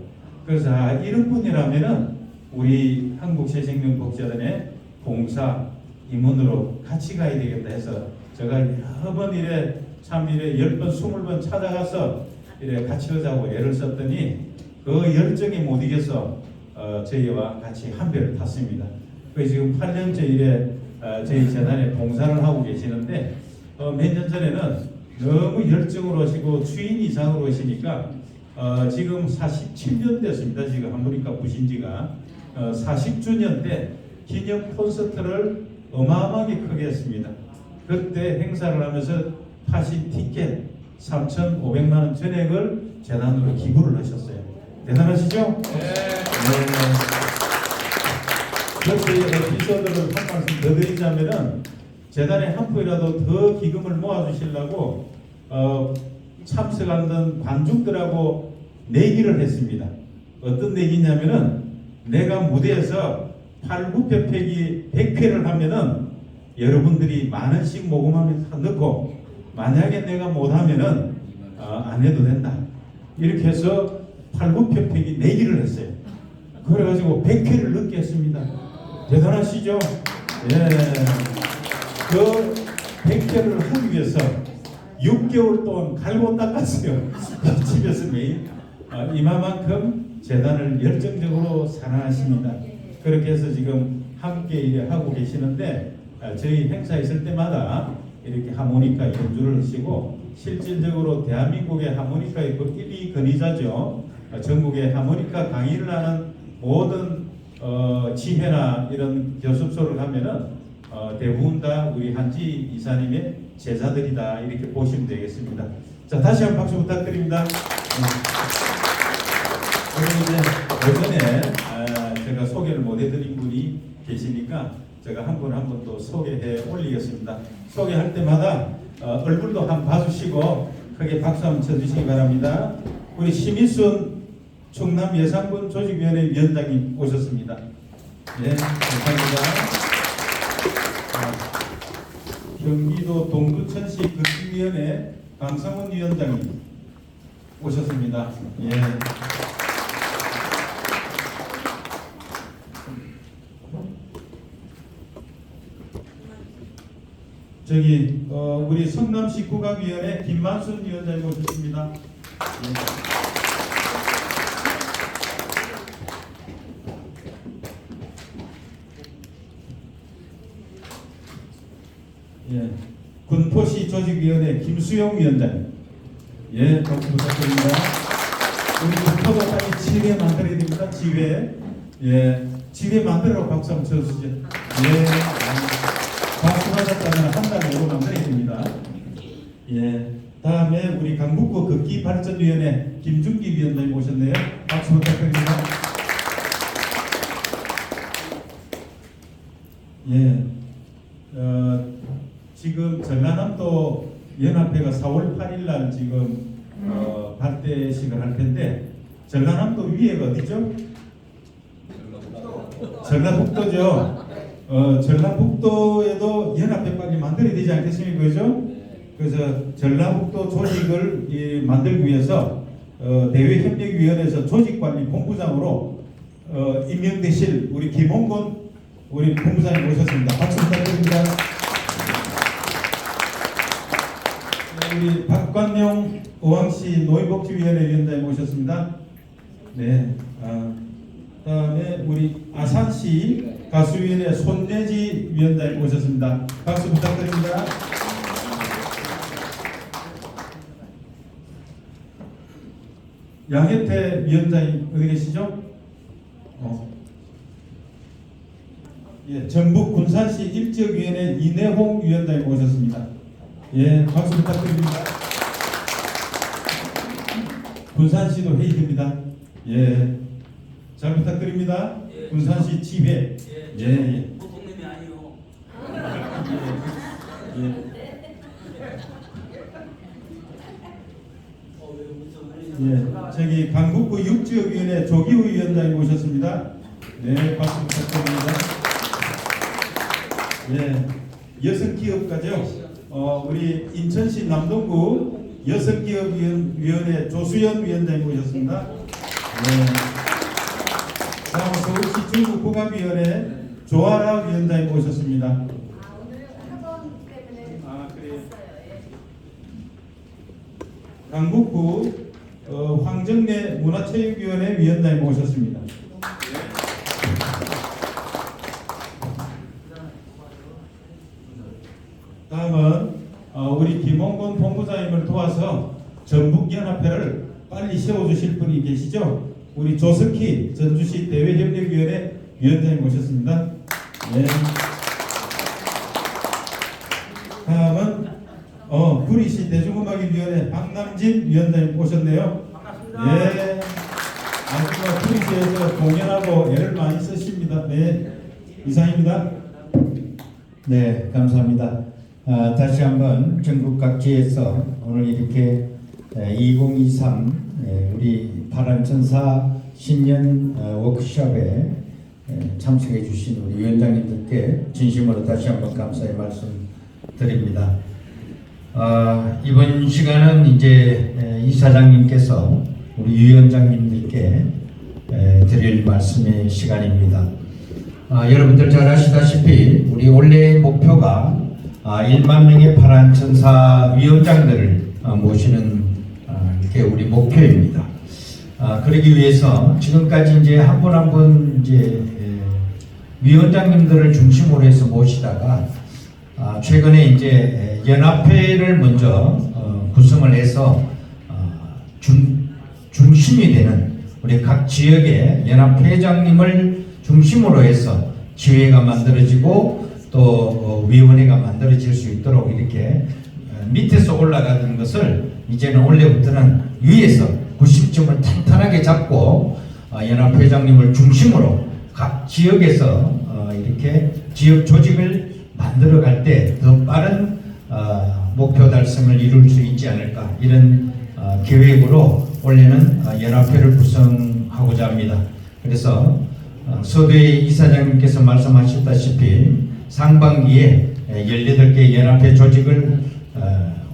그래서 이런 분이라면은 우리 한국새생명복지재단의 봉사 임원으로 같이 가야 되겠다 해서 제가 여러 번 이래 참 이래 10번 20번 찾아가서 이래 같이 하자고 애를 썼더니 그 열정에 못 이겨서 저희와 같이 한 배를 탔습니다. 그래서 지금 8년째 이래 저희 재단에 봉사를 하고 계시는데 몇 년 전에는 너무 열정으로 하시고 주인 이상으로 하시니까 지금 47년 됐습니다. 지금 하모니카 부신 지가 40주년 때 기념 콘서트를 어마어마하게 크게 했습니다. 그때 행사를 하면서 파신 티켓 3,500만 원 전액을 재단으로 기부를 하셨어요. 대단하시죠? 네. 그렇게 에피소드를 한 말씀 더 드리자면은 재단에 한 푼이라도 더 기금을 모아주시려고 참석하는 관중들하고 내기를 했습니다. 어떤 내기냐면은 내가 무대에서 팔굽혀펴기 100회를 하면은 여러분들이 만 원씩 모금하면서 넣고 만약에 내가 못하면은 안 해도 된다. 이렇게 해서 팔굽혀펴기 내기를 했어요. 그래가지고 100회를 넣게 했습니다. 대단하시죠? 예. 그 100회를 하기 위해서 6개월 동안 갈고 닦았어요. 집에서 매일. 이만큼 재단을 열정적으로 사랑하십니다. 그렇게 해서 지금 함께 일을 하고 계시는데 저희 행사 있을 때마다 이렇게 하모니카 연주를 하시고 실질적으로 대한민국의 하모니카의 1위 권위자죠. 전국에 하모니카 강의를 하는 모든 지회나 이런 교습소를 하면은 대부분 다 우리 한지 이사님의 제자들이다 이렇게 보시면 되겠습니다. 자, 다시 한번 박수 부탁드립니다. 그리고 이제 예전에 제가 소개를 못 해드린 분이 계시니까 제가 한 분 한 분 또 소개해 올리겠습니다. 소개할 때마다 얼굴도 한번 봐주시고 크게 박수 한번 쳐주시기 바랍니다. 우리 심희순 충남예산군 조직위원회 위원장님 오셨습니다. 네, 감사합니다. 경기도 동두천시 걷기위원회 강성훈 위원장님 오셨습니다. 예. 우리 성남시 국악위원회 김만순 위원장님 오셨습니다. 예. 군포시 조직위원회 김수용 위원장님. 예, 박수 부탁드립니다. 우리 군포도 빨리 지회 만들어야 됩니다. 지회. 예, 지회 만들라고 박수 한번 쳐주시죠. 예. 박수 받았다면 한 달에 오로 만들어야 됩니다. 예. 다음에 우리 강북구 극기발전위원회 김준기 위원장님 오셨네요. 박수 부탁드립니다. 예. 지금 전라남도 연합회가 4월 8일 날 지금 발대식을 할 텐데 전라남도 위에가 어디죠? 전라북도죠. 전라북도에도 연합회 빨리 만들어야 되지 않겠습니까? 그죠? 그래서 전라북도 조직을 만들기 위해서 대외협력위원회에서 조직관리본부장으로 임명되실 우리 김홍곤 우리 본부장님 모셨습니다. 박수 부탁드립니다. 우리 박관용 의왕시 노인복지위원회 위원장님 모셨습니다. 네. 다음에 우리 아산시 가수위원회 손예지 위원장님 모셨습니다. 박수 부탁드립니다. 양혜태 위원장님 어디 계시죠? 예, 전북 군산시 일적위원회 이내홍 위원장님 모셨습니다. 예, 박수 부탁드립니다. 군산시도 회의됩니다. 예, 잘 부탁드립니다. 예. 군산시 지회. 예, 예. 보통 놈이 아니요. 예. 예, 저기 강북구 육지역위원회 조기우 위원장님 모셨습니다. 네, 박수 부탁드립니다. 예, 여성기업가죠. 우리 인천시 남동구 여성기업위원회 조수연 위원장님 모셨습니다. 네. 다음 서울시 중국국악위원회 조아라 위원장님 모셨습니다. 오늘 학원 때문에 그래요. 왔어요. 강북구 황정래 문화체육위원회 위원장님 모셨습니다. 다음은 우리 김홍곤 본부장님을 도와서 전북연합회를 빨리 세워주실 분이 계시죠? 우리 조석희 전주시 대외협력위원회 위원장님 모셨습니다. 네. 다음은 구리시 대중음악위원회 박남진 위원장님 오셨네요. 반갑습니다. 네. 아줌마 구리시에서 공연하고 애를 많이 쓰십니다. 네. 이상입니다. 네, 감사합니다. 다시 한번 전국 각지에서 오늘 이렇게 2023 우리 바람천사 신년 워크숍에 참석해 주신 우리 위원장님들께 진심으로 다시 한번 감사의 말씀 드립니다. 이번 시간은 이제 이사장님께서 우리 위원장님들께 드릴 말씀의 시간입니다. 여러분들 잘 아시다시피 우리 올해의 목표가 1만 명의 바람천사 위원장들을 모시는 이렇게 우리 목표입니다. 그러기 위해서 지금까지 이제 한 분 한 분 이제 위원장님들을 중심으로 해서 모시다가 최근에 이제 연합회를 먼저 구성을 해서 중심이 되는 우리 각 지역의 연합회장님을 중심으로 해서 지회가 만들어지고 또 위원회가 만들어질 수 있도록 이렇게 밑에서 올라가는 것을 이제는 원래부터는 위에서 90점을 탄탄하게 잡고 연합회장님을 중심으로 각 지역에서 이렇게 지역 조직을 만들어갈 때 더 빠른 목표 달성을 이룰 수 있지 않을까 이런 계획으로 올해는 연합회를 구성하고자 합니다. 그래서 서두에 이사장님께서 말씀하셨다시피 상반기에 18개 연합회 조직을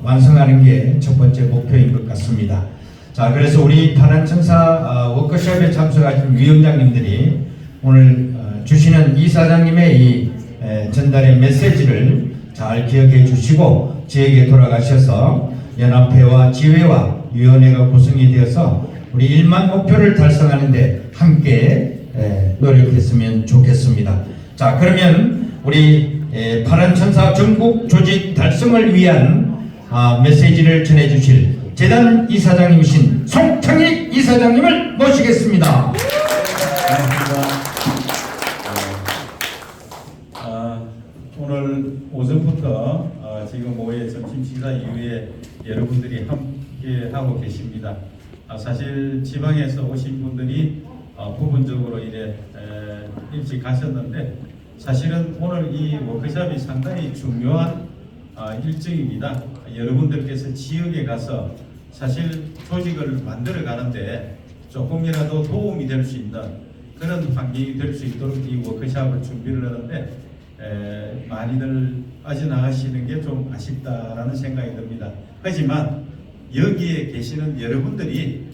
완성하는 게 첫 번째 목표인 것 같습니다. 자, 그래서 우리 파란천사 워크숍에 참석하신 위원장님들이 오늘 주시는 이사장님의 이 전달의 메시지를 잘 기억해 주시고 지역에 돌아가셔서 연합회와 지회와 위원회가 구성이 되어서 우리 1만 목표를 달성하는데 함께 노력했으면 좋겠습니다. 자, 그러면 우리 파란천사 전국 조직 달성을 위한 메시지를 전해주실 재단 이사장님이신 송창익 이사장님을 모시겠습니다. 오늘 오전부터 지금 오후에 점심 식사 이후에 여러분들이 함께 하고 계십니다. 사실 지방에서 오신 분들이 부분적으로 이래 일찍 가셨는데 사실은 오늘 이 워크숍이 상당히 중요한 일정입니다. 여러분들께서 지역에 가서 사실 조직을 만들어 가는데 조금이라도 도움이 될 수 있는 그런 환경이 될 수 있도록 이 워크숍을 준비를 하는데 많이들 빠져나가시는 게 좀 아쉽다라는 생각이 듭니다. 하지만 여기에 계시는 여러분들이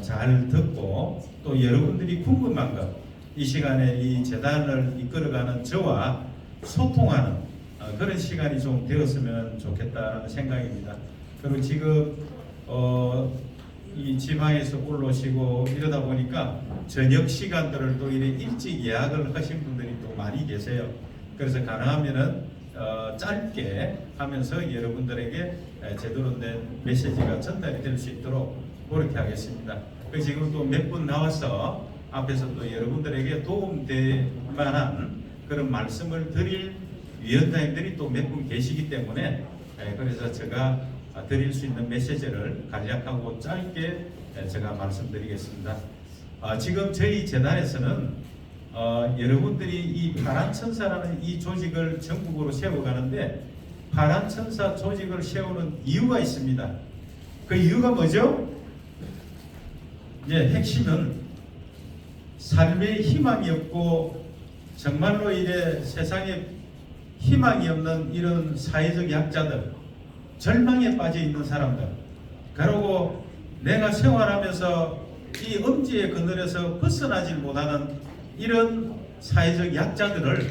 잘 듣고 또 여러분들이 궁금한 것 이 시간에 이 재단을 이끌어가는 저와 소통하는 그런 시간이 좀 되었으면 좋겠다는 생각입니다. 그리고 지금 이 지방에서 올라오시고 이러다 보니까 저녁 시간들을 또 이렇게 일찍 예약을 하신 분들이 또 많이 계세요. 그래서 가능하면은 짧게 하면서 여러분들에게 제대로 된 메시지가 전달이 될 수 있도록 그렇게 하겠습니다. 지금 또 몇 분 나와서 앞에서 또 여러분들에게 도움될 만한 그런 말씀을 드릴 위원장님들이 또 몇 분 계시기 때문에 그래서 제가 드릴 수 있는 메시지를 간략하고 짧게 제가 말씀드리겠습니다. 지금 저희 재단에서는 여러분들이 이 파란천사라는 이 조직을 전국으로 세워가는데 파란천사 조직을 세우는 이유가 있습니다. 그 이유가 뭐죠? 핵심은 삶에 희망이 없고 정말로 이래 세상에 희망이 없는 이런 사회적 약자들, 절망에 빠져 있는 사람들, 그리고 내가 생활하면서 이 엄지의 그늘에서 벗어나지 못하는 이런 사회적 약자들을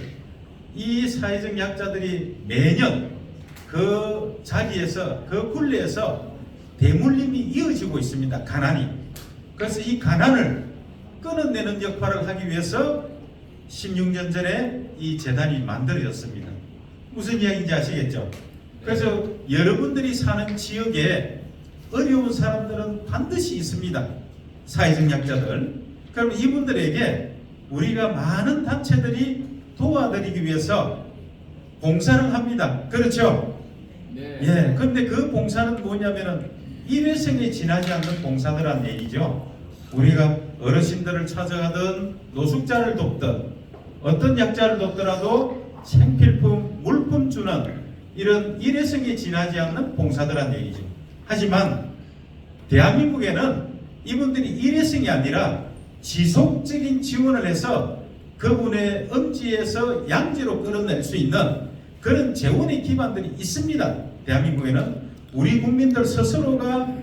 이 사회적 약자들이 매년 그 자리에서 그 굴레에서 대물림이 이어지고 있습니다. 가난이. 그래서 이 가난을 끊어내는 역할을 하기 위해서 16년 전에 이 재단이 만들어졌습니다. 무슨 이야기인지 아시겠죠? 그래서 여러분들이 사는 지역에 어려운 사람들은 반드시 있습니다. 사회적 약자들. 그럼 이분들에게 우리가 많은 단체들이 도와드리기 위해서 봉사를 합니다. 그렇죠? 네. 예. 근데 그 봉사는 뭐냐면은 일회성에 지나지 않는 봉사들란 얘기죠. 우리가 어르신들을 찾아가든 노숙자를 돕든 어떤 약자를 돕더라도 생필품, 물품 주는 이런 일회성에 지나지 않는 봉사들란 얘기죠. 하지만 대한민국에는 이분들이 일회성이 아니라 지속적인 지원을 해서 그분의 엄지에서 양지로 끌어낼 수 있는 그런 재원의 기반들이 있습니다. 대한민국에는 우리 국민들 스스로가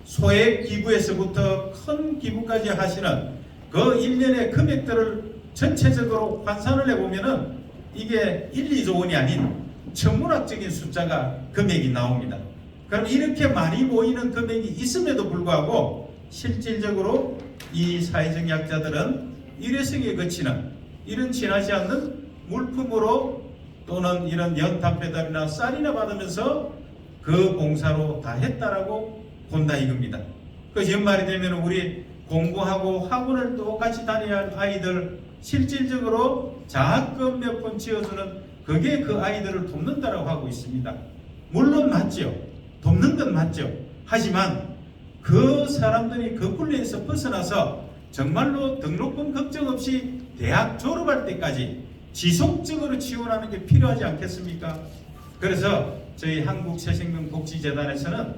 소액 기부에서부터 큰 기부까지 하시는 그 일련의 금액들을 전체적으로 환산을 해보면은 이게 1, 2조 원이 아닌 천문학적인 숫자가 금액이 나옵니다. 그럼 이렇게 많이 모이는 금액이 있음에도 불구하고 실질적으로 이 사회적 약자들은 일회성에 거치는 이런 지나지 않는 물품으로 또는 이런 연탄 배달이나 쌀이나 받으면서 그 봉사로 다 했다라고 본다 이겁니다. 그래서 연말이 되면 우리 공부하고 학원을 똑같이 다녀야 할 아이들 실질적으로 장학금 몇 번 지어주는 그게 그 아이들을 돕는다라고 하고 있습니다. 물론 맞죠. 돕는 건 맞죠. 하지만 그 사람들이 그 굴레에서 벗어나서 정말로 등록금 걱정 없이 대학 졸업할 때까지 지속적으로 지원하는 게 필요하지 않겠습니까? 그래서 저희 한국새생명복지재단에서는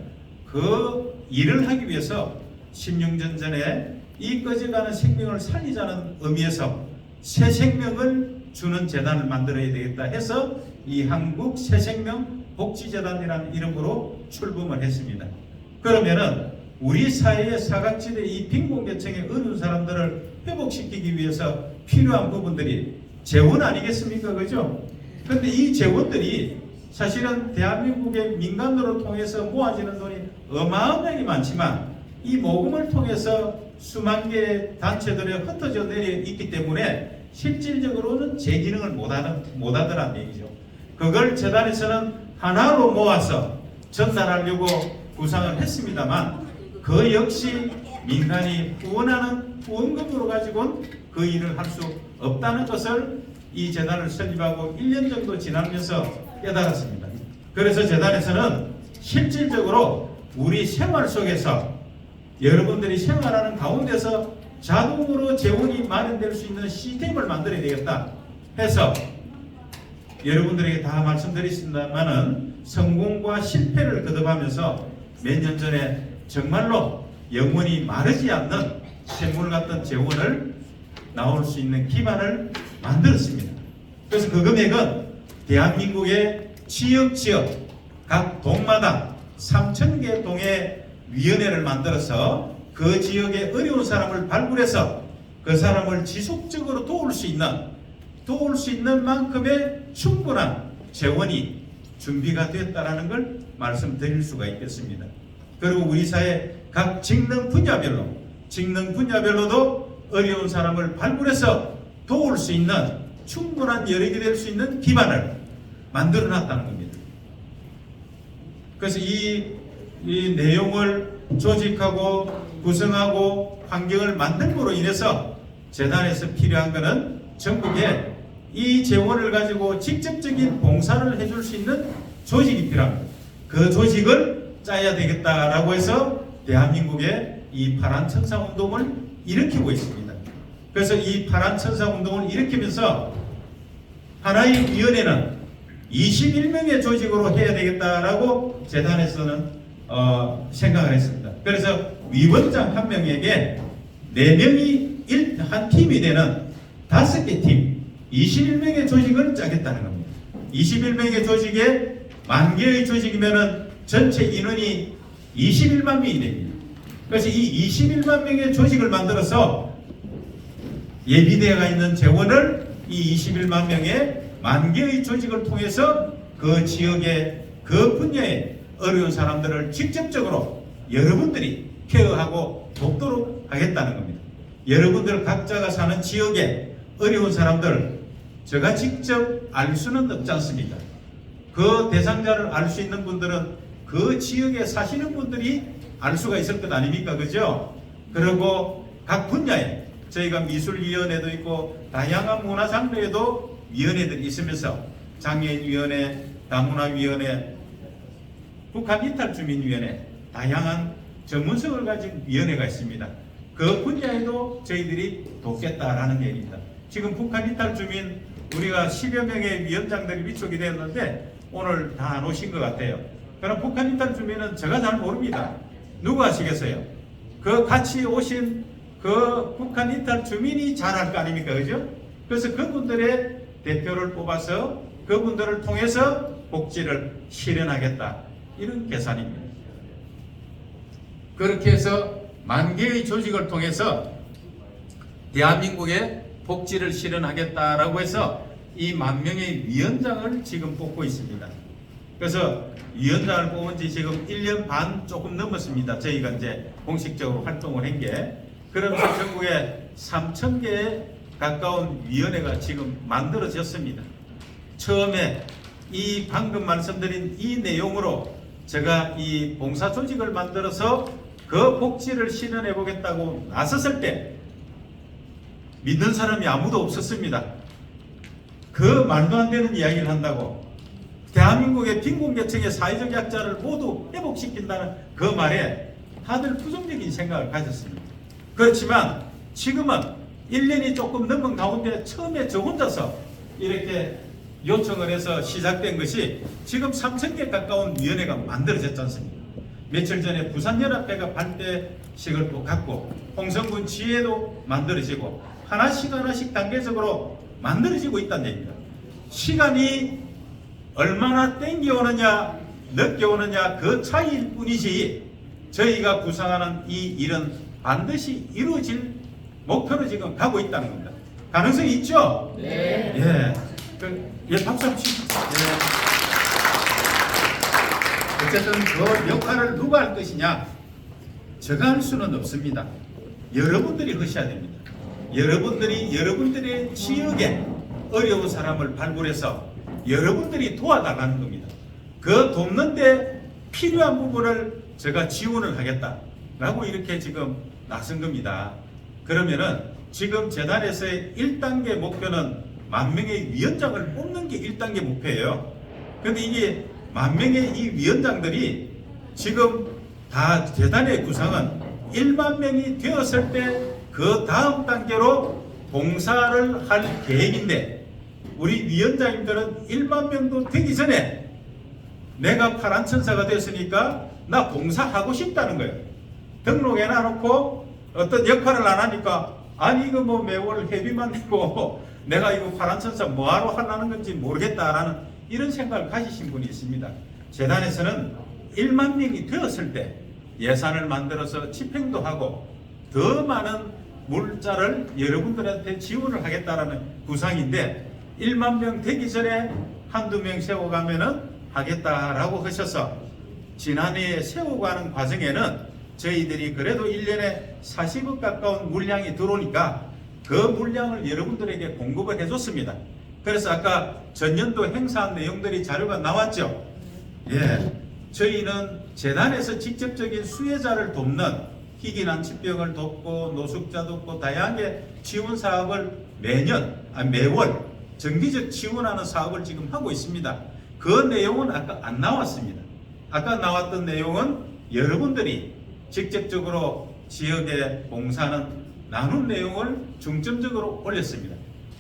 그 일을 하기 위해서 16년 전에 이 꺼져가는 생명을 살리자는 의미에서 새 생명을 주는 재단을 만들어야 되겠다 해서 이 한국새생명복지재단이라는 이름으로 출범을 했습니다. 그러면은 우리 사회의 사각지대 이 빈곤계층의 어려운 사람들을 회복시키기 위해서 필요한 부분들이 재원 아니겠습니까? 그죠? 그런데 이 재원들이 사실은 대한민국의 민간으로 통해서 모아지는 돈이 어마어마하게 많지만 이 모금을 통해서 수만 개의 단체들에 흩어져 내려 있기 때문에 실질적으로는 제 기능을 못하더란 얘기죠. 그걸 재단에서는 하나로 모아서 전달하려고 구상을 했습니다만 그 역시 민간이 후원하는 후원금으로 가지고는 그 일을 할 수 없다는 것을 이 재단을 설립하고 1년 정도 지나면서 깨달았습니다. 그래서 재단에서는 실질적으로 우리 생활 속에서 여러분들이 생활하는 가운데서 자동으로 재원이 마련될 수 있는 시스템을 만들어야 되겠다 해서 여러분들에게 다 말씀드렸습니다만은 성공과 실패를 거듭하면서 몇 년 전에 정말로 영원히 마르지 않는 샘물 같은 재원을 나올 수 있는 기반을 만들었습니다. 그래서 그 금액은 대한민국의 지역 각 동마다 3,000개 동의 위원회를 만들어서 그 지역의 어려운 사람을 발굴해서 그 사람을 지속적으로 도울 수 있는 만큼의 충분한 재원이 준비가 됐다라는 걸 말씀드릴 수가 있겠습니다. 그리고 우리 사회 각 직능 분야별로도 어려운 사람을 발굴해서 도울 수 있는 충분한 여력이 될 수 있는 기반을 만들어 놨다는 겁니다. 그래서 이 내용을 조직하고 구성하고 환경을 만듦으로 인해서 재단에서 필요한 것은 전국에 이 재원을 가지고 직접적인 봉사를 해줄 수 있는 조직이 필요합니다. 그 조직을 짜야 되겠다라고 해서 대한민국의 이 파란 천사 운동을 일으키고 있습니다. 그래서 이 파란 천사 운동을 일으키면서 하나의 위원회는 21명의 조직으로 해야 되겠다라고 재단에서는 생각을 했습니다. 그래서 위원장 한 명에게 4명이 한 팀이 되는 5개 팀, 21명의 조직을 짜겠다는 겁니다. 21명의 조직에 10,000개의 조직이면은 전체 인원이 21만 명이 됩니다. 그래서 이 21만 명의 조직을 만들어서 예비되어 있는 재원을 이 21만 명의 10,000개의 조직을 통해서 그 지역의 그 분야의 어려운 사람들을 직접적으로 여러분들이 케어하고 돕도록 하겠다는 겁니다. 여러분들 각자가 사는 지역의 어려운 사람들 제가 직접 알 수는 없지 않습니까? 그 대상자를 알 수 있는 분들은 그 지역에 사시는 분들이 알 수가 있을 것 아닙니까? 그죠? 그리고 각 분야에 저희가 미술위원회도 있고 다양한 문화장르에도 위원회들이 있으면서 장애인위원회, 다문화위원회, 북한이탈주민위원회 다양한 전문성을 가진 위원회가 있습니다. 그 분야에도 저희들이 돕겠다라는 얘기입니다. 지금 북한이탈주민 우리가 10여 명의 위원장들이 위촉이 되었는데 오늘 다 안 오신 것 같아요. 그럼 북한이탈주민은 제가 잘 모릅니다. 누구 아시겠어요? 그 같이 오신 그 북한이탈주민이 잘할 거 아닙니까? 그죠? 그래서 그분들의 대표를 뽑아서 그분들을 통해서 복지를 실현하겠다. 이런 계산입니다. 그렇게 해서 10,000개의 조직을 통해서 대한민국의 복지를 실현하겠다라고 해서 이 10,000명의 위원장을 지금 뽑고 있습니다. 그래서 위원장을 뽑은 지 지금 1년 반 조금 넘었습니다. 저희가 이제 공식적으로 활동을 한 게. 그러면서 전국에 3,000개에 가까운 위원회가 지금 만들어졌습니다. 처음에 이 방금 말씀드린 이 내용으로 제가 이 봉사 조직을 만들어서 그 복지를 실현해 보겠다고 나섰을 때 믿는 사람이 아무도 없었습니다. 그 말도 안 되는 이야기를 한다고 대한민국의 빈곤계층의 사회적 약자를 모두 회복시킨다는 그 말에 다들 부정적인 생각을 가졌습니다. 그렇지만 지금은 1년이 조금 넘은 가운데 처음에 저 혼자서 이렇게 요청을 해서 시작된 것이 지금 3,000개 가까운 위원회가 만들어졌지 않습니까? 며칠 전에 부산연합회가 발대식을 또 갖고 홍성군 지회도 만들어지고 하나씩 하나씩 단계적으로 만들어지고 있다는 얘기입니다. 시간이 얼마나 땡겨오느냐 늦게 오느냐 그 차이일 뿐이지 저희가 구상하는 이 일은 반드시 이루어질 목표로 지금 가고 있다는 겁니다. 가능성이 있죠? 네. 예. 박수 한번 치십시오. 예. 어쨌든 그 역할을 누가 할 것이냐? 제가 할 수는 없습니다. 여러분들이 하셔야 됩니다. 여러분들이 여러분들의 지역에 어려운 사람을 발굴해서 여러분들이 도와달라는 겁니다. 그 돕는데 필요한 부분을 제가 지원을 하겠다라고 이렇게 지금 나선 겁니다. 그러면은 지금 재단에서의 1단계 목표는 10,000명의 위원장을 뽑는 게 1단계 목표예요. 그런데 이게 10,000명의 이 위원장들이 지금 다 재단의 구상은 10,000명이 되었을 때 그 다음 단계로 봉사를 할 계획인데 우리 위원장님들은 10,000명도 되기 전에 내가 파란 천사가 됐으니까 나 봉사하고 싶다는 거예요. 등록해놔놓고 어떤 역할을 안 하니까 아니 이거 뭐 매월 회비만 내고 내가 이거 파란 천사 뭐하러 하려는 건지 모르겠다라는 이런 생각을 가지신 분이 있습니다. 재단에서는 10,000명이 되었을 때 예산을 만들어서 집행도 하고 더 많은 물자를 여러분들한테 지원을 하겠다라는 구상인데 10,000명 되기 전에 한두 명 세워가면은 하겠다라고 하셔서 지난해에 세워가는 과정에는 저희들이 그래도 1년에 40억 가까운 물량이 들어오니까 그 물량을 여러분들에게 공급을 해줬습니다. 그래서 아까 전년도 행사한 내용들이 자료가 나왔죠. 예, 저희는 재단에서 직접적인 수혜자를 돕는 희귀난치병을 돕고 노숙자 돕고 다양하게 지원 사업을 매월 정기적 지원하는 사업을 지금 하고 있습니다. 그 내용은 아까 안 나왔습니다. 아까 나왔던 내용은 여러분들이 직접적으로 지역에 봉사하는 나눈 내용을 중점적으로 올렸습니다.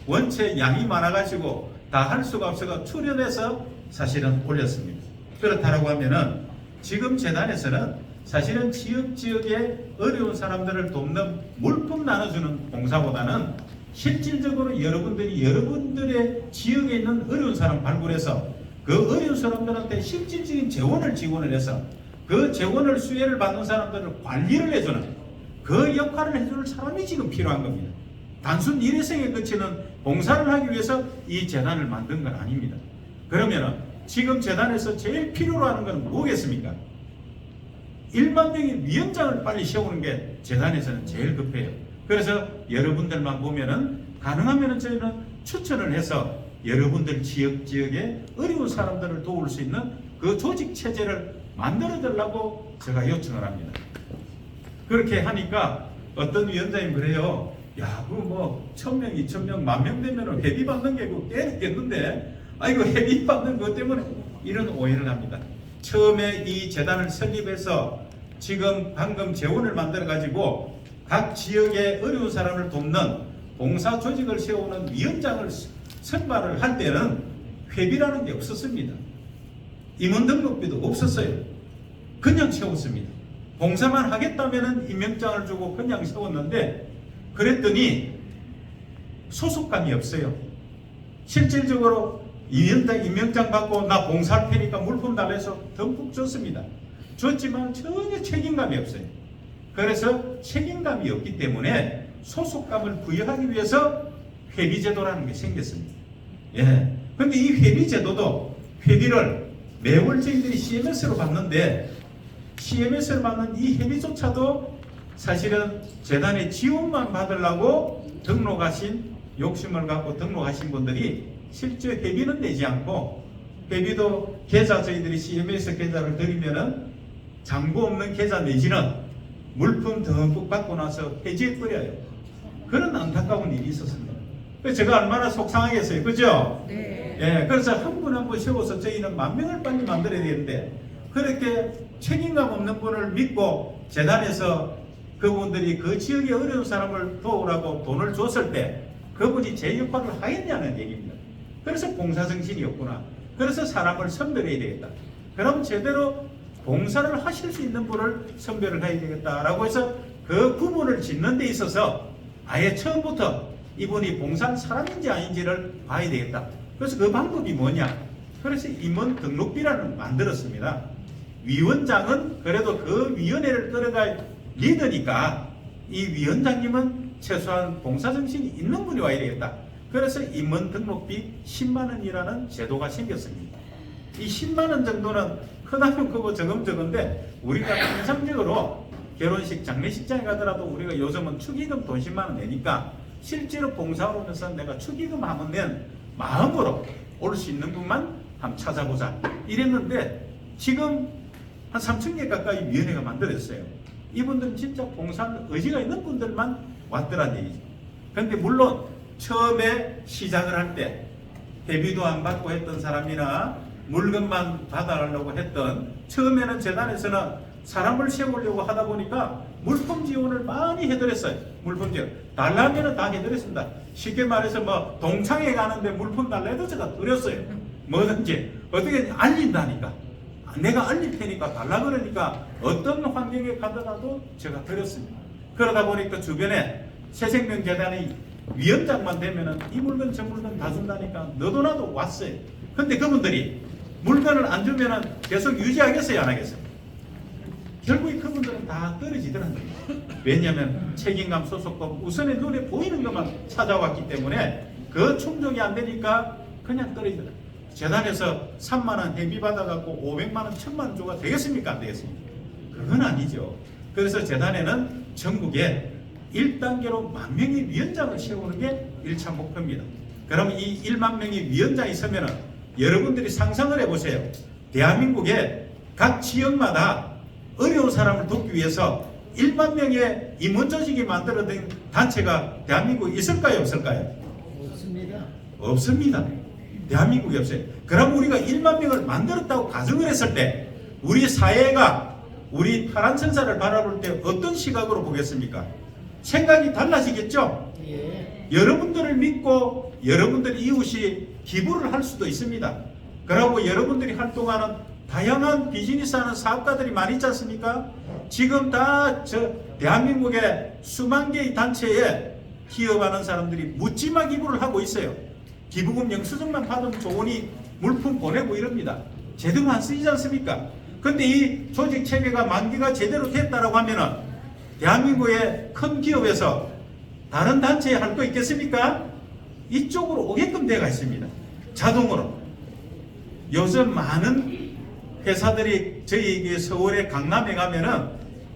원체 양이 많아가지고 다 할 수가 없어서 출연해서 사실은 올렸습니다. 그렇다라고 하면은 지금 재단에서는 사실은 지역에 어려운 사람들을 돕는 물품 나눠주는 봉사보다는 실질적으로 여러분들의 지역에 있는 어려운 사람 발굴해서 그 어려운 사람들한테 실질적인 지원을 해서 그 재원을 수혜를 받는 사람들을 관리를 해주는 그 역할을 해줄 사람이 지금 필요한 겁니다. 단순 일회성에 그치는 봉사를 하기 위해서 이 재단을 만든 건 아닙니다. 그러면은 지금 재단에서 제일 필요로 하는 건 뭐겠습니까? 10,000명의 위원장을 빨리 세우는 게 재단에서는 제일 급해요. 그래서 여러분들만 보면은 가능하면은 저희는 추천을 해서 여러분들 지역에 어려운 사람들을 도울 수 있는 그 조직 체제를 만들어 달라고 제가 요청을 합니다. 그렇게 하니까 어떤 위원장이 그래요. 야, 그 뭐 1,000명, 2,000명, 10,000명 되면 회비 받는 게 그거 깨겠는데 아이고 회비 받는 것 때문에 이런 오해를 합니다. 처음에 이 재단을 설립해서 지금 방금 재원을 만들어 가지고 각 지역의 어려운 사람을 돕는 봉사 조직을 세우는 위원장을 선발을 할 때는 회비라는 게 없었습니다. 임원 등록비도 없었어요. 그냥 세웠습니다. 봉사만 하겠다면 임명장을 주고 그냥 세웠는데 그랬더니 소속감이 없어요. 실질적으로 임명장 받고 나 봉사할 테니까 물품 달래서 듬뿍 줬습니다. 줬지만 전혀 책임감이 없어요. 그래서 책임감이 없기 때문에 소속감을 부여하기 위해서 회비제도라는 게 생겼습니다. 예. 근데 이 회비제도도 회비를 매월 저희들이 CMS로 받는데 CMS를 받는 이 회비조차도 사실은 재단의 지원만 받으려고 욕심을 갖고 등록하신 분들이 실제 회비는 내지 않고 회비도 계좌 저희들이 CMS 계좌를 드리면은 잔고 없는 계좌 내지는 물품 듬뿍 받고 나서 해지해버려요. 그런 안타까운 일이 있었습니다. 그래서 제가 얼마나 속상하겠어요. 그죠? 네. 예, 그래서 한 분 한 분 세워서 저희는 10,000명을 빨리 만들어야 되는데 그렇게 책임감 없는 분을 믿고 재단에서 그분들이 그 지역의 어려운 사람을 도우라고 돈을 줬을 때 그분이 제 역할을 하겠냐는 얘기입니다. 그래서 봉사정신이 없구나. 그래서 사람을 선별해야 되겠다. 그럼 제대로 봉사를 하실 수 있는 분을 선별을 해야 되겠다라고 해서 그 구분을 짓는 데 있어서 아예 처음부터 이분이 봉사한 사람인지 아닌지를 봐야 되겠다. 그래서 그 방법이 뭐냐? 그래서 임원 등록비라는 걸 만들었습니다. 위원장은 그래도 그 위원회를 끌어갈 리더니까 이 위원장님은 최소한 봉사정신이 있는 분이 와야 되겠다. 그래서 임원 등록비 10만 원이라는 제도가 생겼습니다. 이 10만 원 정도는 크다면 크고 적으면 적은데 우리가 통상적으로 결혼식 장례식장에 가더라도 우리가 요즘은 축의금 돈 10만 원 내니까 실제로 봉사하러 오면서 내가 축의금 하면 낸 마음으로 올 수 있는 분만 한번 찾아보자 이랬는데 지금 한 3,000개 가까이 위원회가 만들었어요. 이분들은 진짜 봉사하는 의지가 있는 분들만 왔더란 얘기죠. 그런데 물론 처음에 시작을 할 때 대비도 안 받고 했던 사람이나 물건만 받아가려고 했던 처음에는 재단에서는 사람을 세우려고 하다 보니까 물품 지원을 많이 해드렸어요. 물품 지원 달라면은 다 해드렸습니다. 쉽게 말해서 뭐 동창회 가는데 물품 달라 해도 제가 드렸어요. 뭐든지 어떻게 알린다니까 내가 알릴 테니까 달라 그러니까 어떤 환경에 가더라도 제가 드렸습니다. 그러다 보니까 주변에 새생명재단의 위원장만 되면은 이 물건 저 물건 다 준다니까 너도 나도 왔어요. 근데 그분들이 물건을 안 주면은 계속 유지하겠어요, 안 하겠어요? 결국에 그분들은 다 떨어지더라고요. 왜냐하면 책임감, 소속감, 우선에 눈에 보이는 것만 찾아왔기 때문에 그 충족이 안 되니까 그냥 떨어지더라고요. 재단에서 3만 원 회비 받아갖고 500만 원, 1000만 원 줘가 되겠습니까? 안 되겠습니까? 그건 아니죠. 그래서 재단에는 전국에 1단계로 10,000명의 위원장을 세우는 게 1차 목표입니다. 그럼 이 1만 명의 위원장이 있으면 여러분들이 상상을 해보세요. 대한민국의 각 지역마다 어려운 사람을 돕기 위해서 1만 명의 임원조직이 만들어진 단체가 대한민국에 있을까요? 없을까요? 없습니다. 없습니다. 대한민국에 없어요. 그럼 우리가 1만 명을 만들었다고 가정을 했을 때 우리 사회가 우리 파란 천사를 바라볼 때 어떤 시각으로 보겠습니까? 생각이 달라지겠죠? 예. 여러분들을 믿고 여러분들 이웃이 기부를 할 수도 있습니다. 그리고 여러분들이 활동하는 다양한 비즈니스하는 사업가들이 많이 있지 않습니까? 지금 다 대한민국의 수만 개의 단체에 기업하는 사람들이 묻지마 기부를 하고 있어요. 기부금 영수증만 받으면 좋으니 물품 보내고 이럽니다. 제대로 안 쓰이지 않습니까? 근데 이 조직 체계가 만기가 제대로 됐다라고 하면은 대한민국의 큰 기업에서 다른 단체에 할 거 있겠습니까? 이쪽으로 오게끔 되어 있습니다. 자동으로. 요즘 많은 회사들이 저희 서울의 강남에 가면은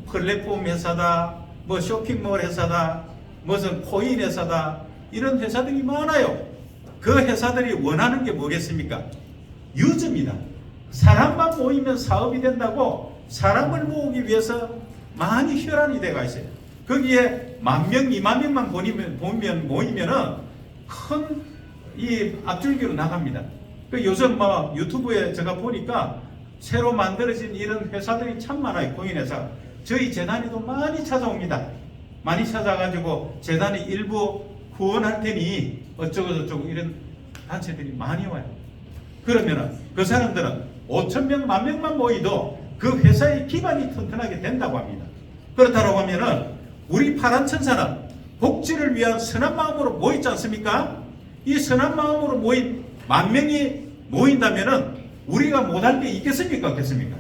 플랫폼 회사다, 뭐 쇼핑몰 회사다, 무슨 코인 회사다, 이런 회사들이 많아요. 그 회사들이 원하는 게 뭐겠습니까? 유즈입니다. 사람만 모이면 사업이 된다고 사람을 모으기 위해서 많이 혈안이 되어 있어요. 거기에 10,000명, 20,000명만 모이면은 큰 이 앞줄기로 나갑니다. 그 요즘 뭐 유튜브에 제가 보니까 새로 만들어진 이런 회사들이 참 많아요. 코인 회사. 저희 재단에도 많이 찾아옵니다. 많이 찾아가지고 재단이 일부 후원할 테니 어쩌고저쩌고 이런 단체들이 많이 와요. 그러면은 그 사람들은 5,000명, 10,000명만 모이도 그 회사의 기반이 튼튼하게 된다고 합니다. 그렇다고 하면은 우리 파란 천사는 복지를 위한 선한 마음으로 모이지 않습니까? 이 선한 마음으로 모인 10,000명이 모인다면은 우리가 못할 게 있겠습니까? 없겠습니까?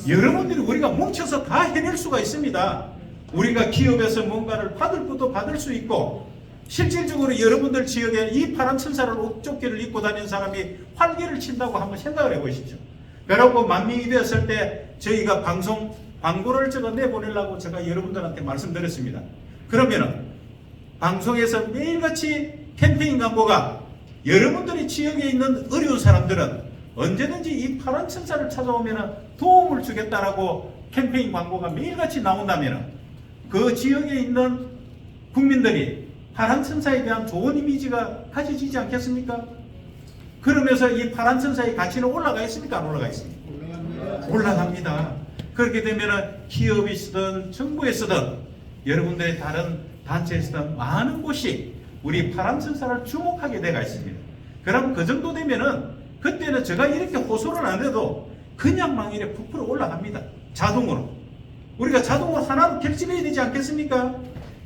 여러분들이 우리가 뭉쳐서 다 해낼 수가 있습니다. 우리가 기업에서 뭔가를 받을 것도 받을 수 있고 실질적으로 여러분들 지역에 이 파란 천사를 옷조끼를 입고 다니는 사람이 활기를 친다고 한번 생각을 해보시죠. 그리고 10,000명이 되었을 때 저희가 방송 광고를 제가 내보내려고 제가 여러분들한테 말씀드렸습니다. 그러면은 방송에서 매일같이 캠페인 광고가 여러분들이 지역에 있는 어려운 사람들은 언제든지 이 파란 천사를 찾아오면 도움을 주겠다라고 캠페인 광고가 매일같이 나온다면 그 지역에 있는 국민들이 파란 천사에 대한 좋은 이미지가 가져지지 않겠습니까? 그러면서 이 파란 천사의 가치는 올라가 있습니까? 안 올라가 있습니까? 올라갑니다. 그렇게 되면 기업이시든 정부에서든 여러분들의 다른 단체에서든 많은 곳이 우리 파란 천사를 주목하게 되어 있습니다. 그럼 그 정도 되면은 그때는 제가 이렇게 호소를 안 해도 그냥 막 이렇게 부풀어 올라갑니다. 자동으로. 우리가 자동으로 하나로 결집해야 되지 않겠습니까?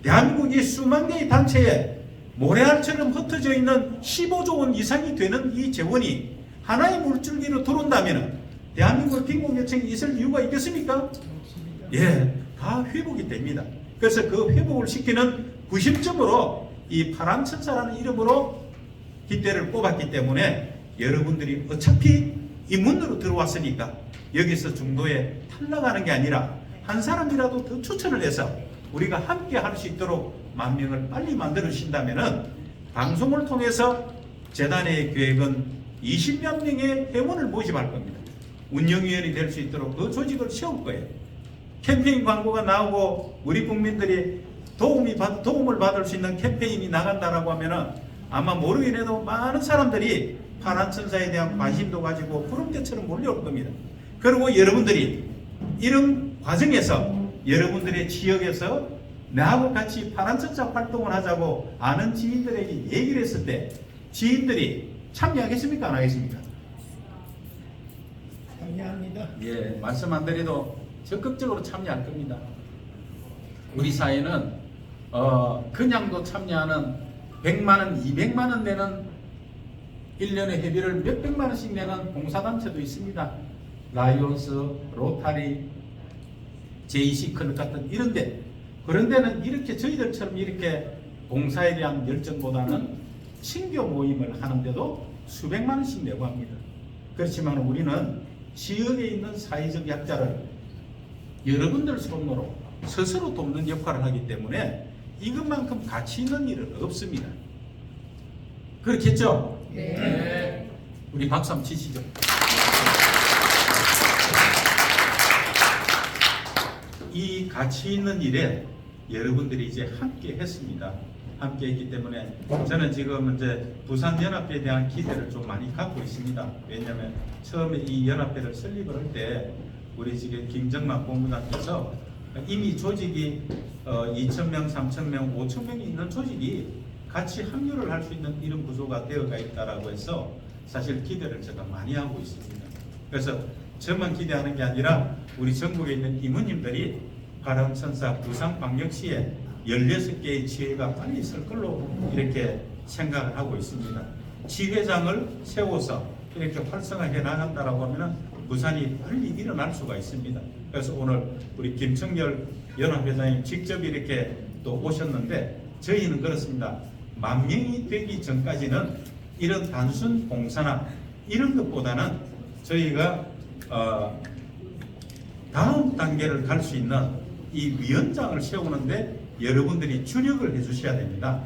대한민국이 수만 개의 단체에 모래알처럼 흩어져 있는 15조 원 이상이 되는 이 재원이 하나의 물줄기로 들어온다면 대한민국 빈곤계층이 있을 이유가 있겠습니까? 예, 다 회복이 됩니다. 그래서 그 회복을 시키는 구심점으로 이 파란천사라는 이름으로 기대를 뽑았기 때문에 여러분들이 어차피 이 문으로 들어왔으니까 여기서 중도에 탈락하는 게 아니라 한 사람이라도 더 추천을 해서 우리가 함께 할 수 있도록 10,000명을 빨리 만들어 주신다면은 방송을 통해서 재단의 계획은 20만 명의 회원을 모집할 겁니다. 운영위원이 될 수 있도록 그 조직을 세울 거예요. 캠페인 광고가 나오고 우리 국민들이 도움을 받을 수 있는 캠페인이 나간다라고 하면은 아마 모르긴 해도 많은 사람들이 파란천사에 대한 관심도 가지고 구름대처럼 몰려올 겁니다. 그리고 여러분들이 이런 과정에서 여러분들의 지역에서 나하고 같이 파란천사 활동을 하자고 아는 지인들에게 얘기를 했을 때 지인들이 참여하겠습니까? 안 하겠습니까? 참여합니다. 예, 말씀 안 드려도 적극적으로 참여할 겁니다. 우리 사회는 그냥도 참여하는 100만 원, 200만 원 내는 1년에 회비를 몇백만 원씩 내는 봉사단체도 있습니다. 라이온스, 로타리, JC클럽 같은 이런데, 그런 데는 이렇게 저희들처럼 이렇게 봉사에 대한 열정보다는 친교 모임을 하는데도 수백만 원씩 내고 합니다. 그렇지만 우리는 지역에 있는 사회적 약자를 여러분들 손으로 스스로 돕는 역할을 하기 때문에 이것만큼 가치 있는 일은 없습니다. 그렇겠죠? 네. 우리 박수 한번 치시죠. 이 가치 있는 일에 여러분들이 이제 함께 했습니다. 함께 했기 때문에 저는 지금 이제 부산연합회에 대한 기대를 좀 많이 갖고 있습니다. 왜냐하면 처음에 이 연합회를 설립을 할 때 우리 지금 김정만 본부장께서 이미 조직이 2,000명, 3,000명, 5,000명이 있는 조직이 같이 합류를 할 수 있는 이런 구조가 되어가 있다라고 해서 사실 기대를 제가 많이 하고 있습니다. 그래서 저만 기대하는 게 아니라 우리 전국에 있는 이모님들이 파란천사 부산광역시에 16개의 지회가 빨리 설 걸로 이렇게 생각을 하고 있습니다. 지회장을 세워서 이렇게 활성화해 나간다라고 하면은 부산이 빨리 일어날 수가 있습니다. 그래서 오늘 우리 김청열 연합회장님 직접 이렇게 또 오셨는데 저희는 그렇습니다. 10,000명이 되기 전까지는 이런 단순 봉사나 이런 것보다는 저희가 다음 단계를 갈 수 있는 이 위원장을 세우는데 여러분들이 주력을 해주셔야 됩니다.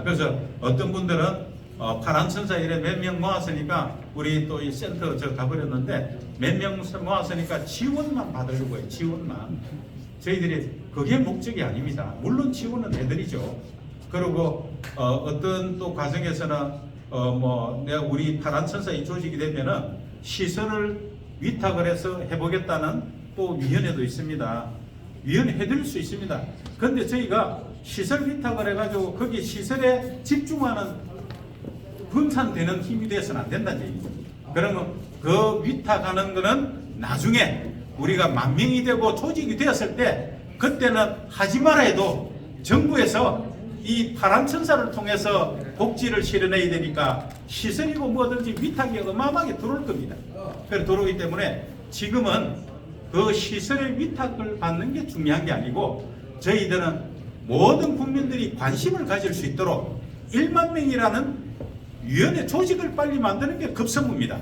그래서 어떤 분들은 파란천사 이래 몇 명 모았으니까 우리 또 이 센터 저 가버렸는데 몇 명 모았으니까 지원만 받으려고 해요. 지원만. 저희들이 그게 목적이 아닙니다. 물론 지원은 해드리죠. 그리고 어떤 또 과정에서는 내가 우리 파란천사 이 조직이 되면은 시설을 위탁을 해서 해보겠다는 또 위원회도 있습니다. 위원회 해드릴 수 있습니다. 그런데 저희가 시설 위탁을 해가지고 거기 시설에 집중하는 분산되는 힘이 돼서는 안 된다는 얘기죠. 그러면 그 위탁하는 거는 나중에 우리가 10,000명이 되고 조직이 되었을 때 그때는 하지 말아 해도 정부에서 이 파란천사를 통해서 복지를 실현해야 되니까 시설이고 뭐든지 위탁이 어마어마하게 들어올 겁니다. 그래서 들어오기 때문에 지금은 그 시설의 위탁을 받는 게 중요한 게 아니고 저희들은 모든 국민들이 관심을 가질 수 있도록 1만 명이라는 위원회 조직을 빨리 만드는 게 급선무입니다.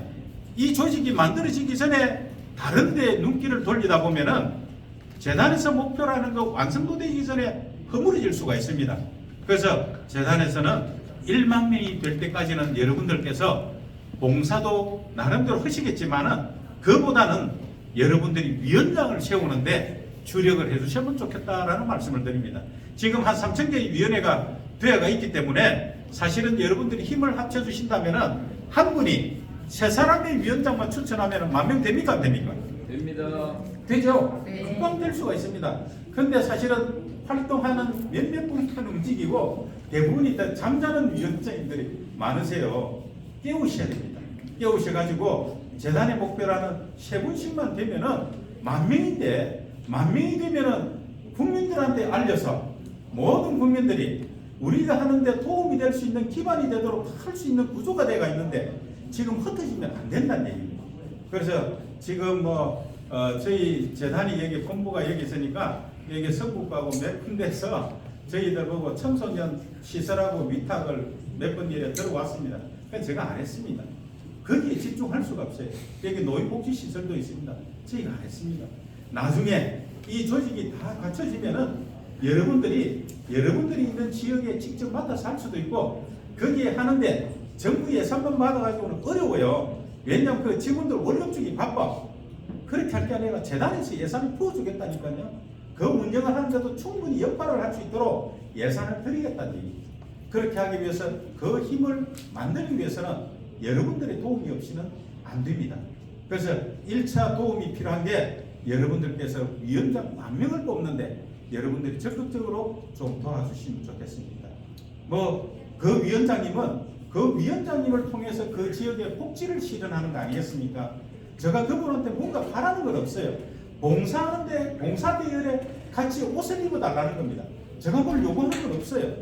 이 조직이 만들어지기 전에 다른 데 눈길을 돌리다 보면은 재단에서 목표로 하는 거 완성도 되기 전에 허물어질 수가 있습니다. 그래서 재단에서는 1만 명이 될 때까지는 여러분들께서 봉사도 나름대로 하시겠지만은 그보다는 여러분들이 위원장을 세우는데 주력을 해주시면 좋겠다라는 말씀을 드립니다. 지금 한 3,000개의 위원회가 되어가 있기 때문에 사실은 여러분들이 힘을 합쳐주신다면은 한 분이 3사람의 위원장만 추천하면 10,000명 됩니까? 안 됩니까? 됩니다. 되죠? 금방 될 수가 있습니다. 근데 사실은 활동하는 몇몇 분만 움직이고 대부분이 다 잠자는 위원장님들이 많으세요. 깨우셔야 됩니다. 깨우셔가지고 재단의 목표라는 3분씩만 되면은 10,000명인데 10,000명이 되면은 국민들한테 알려서 모든 국민들이 우리가 하는데 도움이 될 수 있는 기반이 되도록 할 수 있는 구조가 되어 있는데 지금 흩어지면 안 된다는 얘기입니다. 그래서 지금 저희 재단이 여기 본부가 여기 있으니까 여기 성북하고 몇 군데서 저희들 보고 청소년 시설하고 위탁을 몇 번 일에 들어왔습니다. 그러니까 제가 안 했습니다. 거기에 집중할 수가 없어요. 여기 노인복지시설도 있습니다. 저희가 안 했습니다. 나중에 이 조직이 다 갖춰지면은 여러분들이 있는 지역에 직접 맡아서 할 수도 있고 거기에 하는데 정부 예산만 받아가지고는 어려워요. 왜냐하면 그 직원들 월급 주기 바빠. 그렇게 할 게 아니라 재단에서 예산을 부어주겠다니까요. 그 운영을 하는데도 충분히 역할을 할 수 있도록 예산을 드리겠다는 얘기죠. 그렇게 하기 위해서 그 힘을 만들기 위해서는 여러분들의 도움이 없이는 안 됩니다. 그래서 1차 도움이 필요한 게 여러분들께서 위원장 10,000명을 뽑는데 여러분들이 적극적으로 좀 도와주시면 좋겠습니다. 그 위원장님을 통해서 그 지역의 복지를 실현하는 거 아니겠습니까? 제가 그분한테 뭔가 바라는 건 없어요. 봉사하는데 봉사 대열에 같이 옷을 입어 달라는 겁니다. 제가 뭘 요구하는 건 없어요.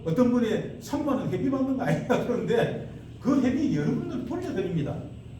어떤 분이 3만 원 회비 받는 거 아니야 그런데 그 회비 여러분들 돌려드립니다.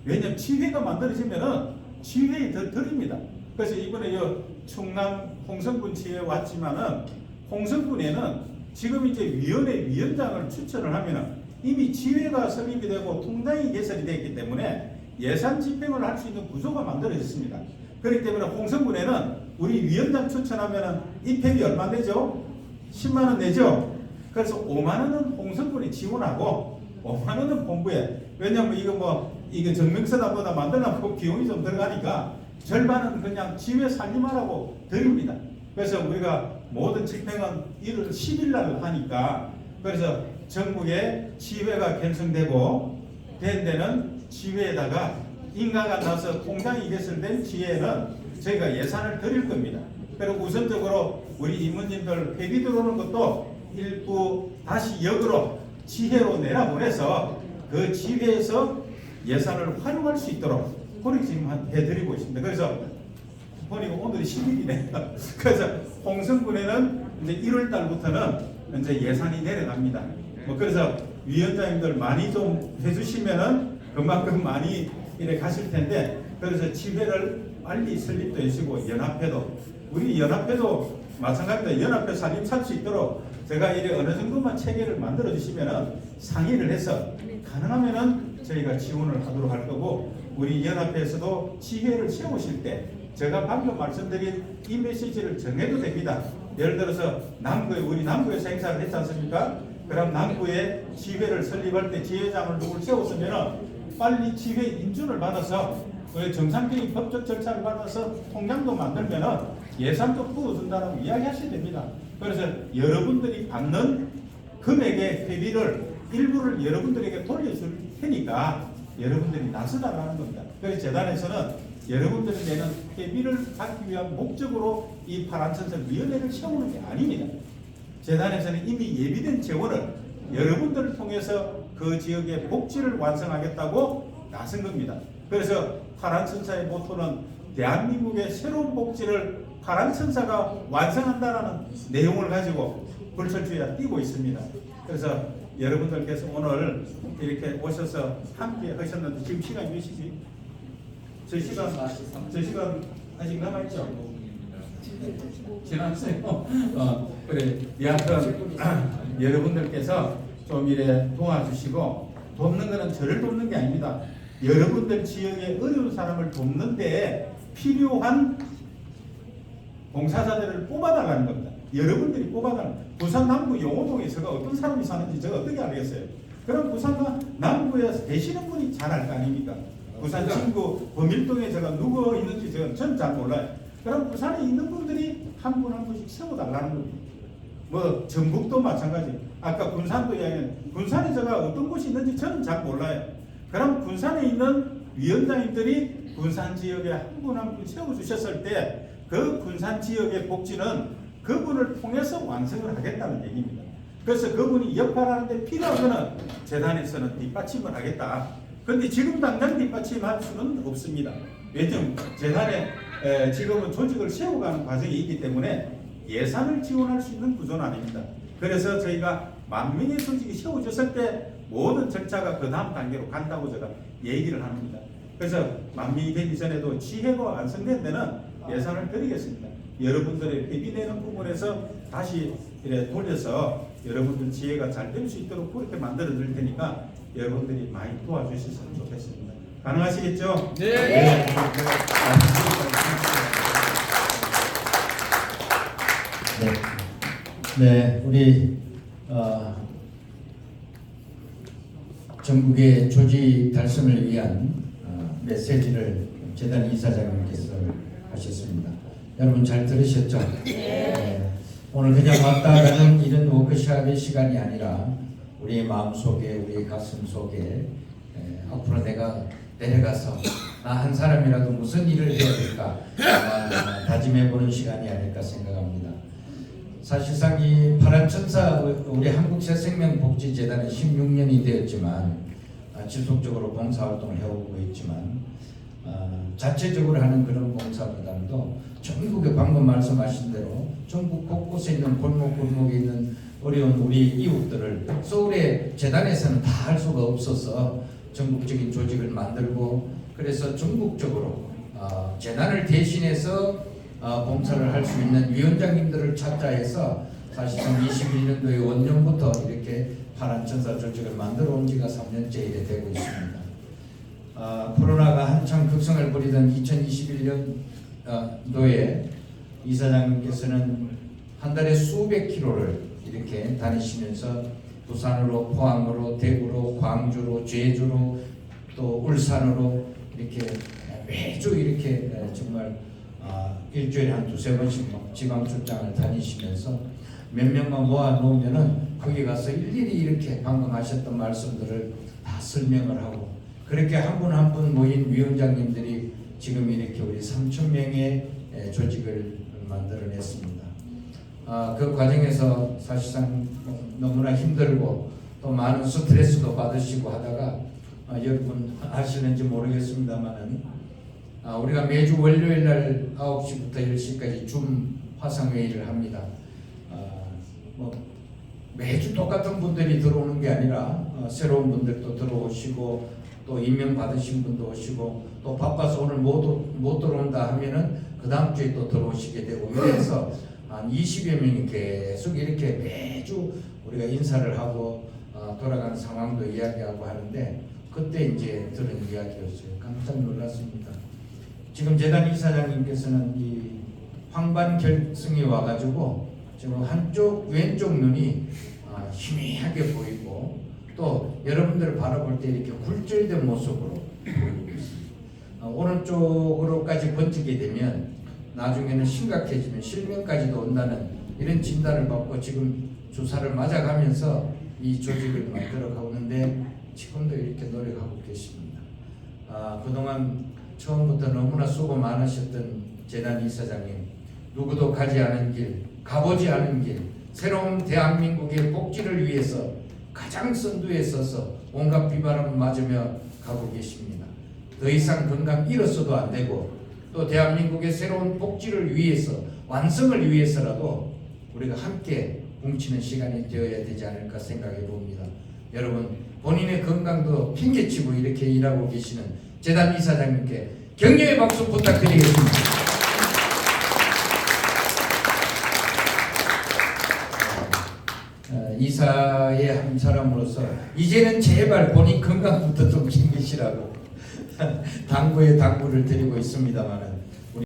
왜냐하면 지회가 만들어지면은 지회에 더 드립니다. 그래서 이번에 충남 홍성군 지회에 왔지만은 홍성군에는 지금 이제 위원회 위원장을 추천을 하면은 이미 지회가 설립이 되고 통장이 개설이 되었기 때문에 예산 집행을 할 수 있는 구조가 만들어졌습니다. 그렇기 때문에 홍성군에는 우리 위원장 추천하면은 입회비 얼마 내죠? 10만 원 내죠? 그래서 5만 원은 홍성군에 지원하고 5만 원은 본부에. 왜냐면 이거 정명서답보다 만들려면 비용이 좀 들어가니까 절반은 그냥 지회 살림하라고 드립니다. 그래서 우리가 모든 집행은 1월 10일 날 하니까 그래서 전국에 지회가 결성되고 된 데는 지회에다가 인가가 나서 통장이 개설된 지회에는 저희가 예산을 드릴 겁니다. 그리고 우선적으로 우리 임원님들 회비 들어오는 것도 일부 다시 역으로 지회로 내려보내서 그 지회에서 예산을 활용할 수 있도록 그렇게 지금 해드리고 있습니다. 그래서 보니까 오늘이 10일이네요. 그래서 홍성군에는 이제 1월 달부터는 이제 예산이 내려갑니다. 그래서 위원장님들 많이 좀 해주시면은 그만큼 많이 이래 가실 텐데 그래서 지회를 빨리 설립도 해주시고 연합회도 우리 연합회도 마찬가지로 연합회 살림 찰 수 있도록 제가 이래 어느 정도만 체계를 만들어 주시면은 상의를 해서 가능하면은 저희가 지원을 하도록 할 거고 우리 연합회에서도 지회를 세우실 때 제가 방금 말씀드린 이 메시지를 정해도 됩니다. 예를 들어서 우리 남구에서 행사를 했지 않습니까? 그럼 남구에 지회를 설립할 때 지회장을 누굴 세웠으면 빨리 지회 인준을 받아서 정상적인 법적 절차를 받아서 통장도 만들면 예산도 부어준다라고 이야기하셔야 됩니다. 그래서 여러분들이 받는 금액의 회비를 일부를 여러분들에게 돌려줄 테니까 여러분들이 나서달라는 겁니다. 그래서 재단에서는 여러분들이 내는 회비를 받기 위한 목적으로 이 파란천석위원회를 세우는 게 아닙니다. 재단에서는 이미 예비된 재원을 여러분들을 통해서 그 지역의 복지를 완성하겠다고 나선 겁니다. 그래서 파란천사의 모토는 대한민국의 새로운 복지를 파란천사가 완성한다라는 내용을 가지고 불철주야 뛰고 있습니다. 그래서 여러분들께서 오늘 이렇게 오셔서 함께 하셨는데 지금 시간이 몇 시지? 저 시간 아직 남아있죠? 지났어요. 그래. 여하튼 여러분들께서 좀 이래 도와주시고 돕는 것은 저를 돕는 게 아닙니다. 여러분들 지역의 어려운 사람을 돕는 데 필요한 봉사자들을 뽑아달라는 겁니다. 여러분들이 뽑아달라는 겁니다. 부산 남구 용호동에 제가 어떤 사람이 사는지 제가 어떻게 알겠어요? 그럼 부산 남구에 계시는 분이 잘 알 거 아닙니까? 부산 친구 범일동에 제가 누구 있는지 저는 잘 몰라요. 그럼 부산에 있는 분들이 한 분 한 분씩 세워달라는 겁니다. 전북도 마찬가지. 아까 군산도 이야기는 군산에 제가 어떤 곳이 있는지 저는 잘 몰라요. 그럼 군산에 있는 위원장님들이 군산 지역에 한 분 한 분 세워주셨을 때 그 군산 지역의 복지는 그분을 통해서 완성을 하겠다는 얘기입니다. 그래서 그분이 역할하는데 필요한 거는 재단에서는 뒷받침을 하겠다. 근데 지금 당장 뒷받침할 수는 없습니다. 왜냐하면 재단에 지금은 조직을 세워가는 과정이 있기 때문에 예산을 지원할 수 있는 구조는 아닙니다. 그래서 저희가 10,000명의 조직이 세워졌을 때 모든 절차가 그 다음 단계로 간다고 제가 얘기를 합니다. 그래서 10,000명이 되기 전에도 지혜가 완성된 데는 예산을 드리겠습니다. 여러분들의 대비되는 부분에서 다시 이렇게 돌려서 여러분들 지혜가 잘 될 수 있도록 그렇게 만들어 드릴 테니까 여러분들이 많이 도와주셨으면 좋겠습니다. 가능하시겠죠? 네. 네, 우리 전국의 조직 달성을 위한 메시지를 재단 이사장님께서 하셨습니다. 여러분 잘 들으셨죠? 네. 오늘 그냥 왔다 가는 이런 워크숍의 시간이 아니라 우리 마음 속에, 우리 가슴 속에 앞으로 내가 내려가서 나 한 사람이라도 무슨 일을 해야 될까 다짐해보는 시간이 아닐까 생각합니다. 사실상 이 파란천사 우리 한국새생명복지재단은 16년이 되었지만 지속적으로 봉사활동을 해오고 있지만 자체적으로 하는 그런 봉사보다도 전국에 방금 말씀하신 대로 전국 곳곳에 있는 골목골목에 있는 어려운 우리 이웃들을 서울의 재단에서는 다 할 수가 없어서 전국적인 조직을 만들고 그래서 전국적으로 재단을 대신해서 봉사를 할 수 있는 위원장님들을 찾자 해서 사실상 21년도에 원년부터 이렇게 파란천사 조직을 만들어 온 지가 3년째 이래 되고 있습니다. 코로나가 한창 급성을 부리던 2021년도에 이사장님께서는 한 달에 수백 킬로를 이렇게 다니시면서 부산으로, 포항으로, 대구로, 광주로, 제주로, 또 울산으로 이렇게 매주 이렇게 정말 일주일에 한 2-3번씩 지방 출장을 다니시면서 몇 명만 모아 놓으면은 거기 가서 일일이 이렇게 방금 하셨던 말씀들을 다 설명을 하고 그렇게 한 분 한 분 모인 위원장님들이 지금 이렇게 우리 3,000명의 조직을 만들어냈습니다. 그 과정에서 사실상 너무나 힘들고 또 많은 스트레스도 받으시고 하다가 여러분 아시는지 모르겠습니다만은 우리가 매주 월요일 날 9시부터 10시까지 줌 화상회의를 합니다. 매주 똑같은 분들이 들어오는 게 아니라 새로운 분들도 들어오시고 또 임명 받으신 분도 오시고 또 바빠서 오늘 못 들어온다 하면은 그 다음 주에 또 들어오시게 되고 그래서 한 20여 명이 계속 이렇게 매주 우리가 인사를 하고 돌아가는 상황도 이야기하고 하는데 그때 이제 들은 이야기였어요. 깜짝 놀랐습니다. 지금 재단 이사장님께서는 이 황반 결승이 와가지고 지금 한쪽 왼쪽 눈이 희미하게 보이고 또 여러분들을 바라볼 때 이렇게 굴절된 모습으로 보이고 있습니다. 오른쪽으로까지 번지게 되면 나중에는 심각해지면 실명까지도 온다는 이런 진단을 받고 지금 주사를 맞아가면서 이 조직을 만들어가고 있는데 지금도 이렇게 노력하고 계십니다. 그동안 처음부터 너무나 수고 많으셨던 재단 이사장님, 누구도 가지 않은 길, 가보지 않은 길, 새로운 대한민국의 복지를 위해서 가장 선두에 서서 온갖 비바람을 맞으며 가고 계십니다. 더 이상 건강 잃어서도 안 되고 또 대한민국의 새로운 복지를 위해서 완성을 위해서라도 우리가 함께 뭉치는 시간이 되어야 되지 않을까 생각해 봅니다. 여러분 본인의 건강도 핑계치고 이렇게 일하고 계시는 재단 이사장님께 격려의 박수 부탁드리겠습니다. 이사의 한 사람으로서 이제는 제발 본인 건강부터 좀 챙기시라고 당부에 당부를 드리고 있습니다만은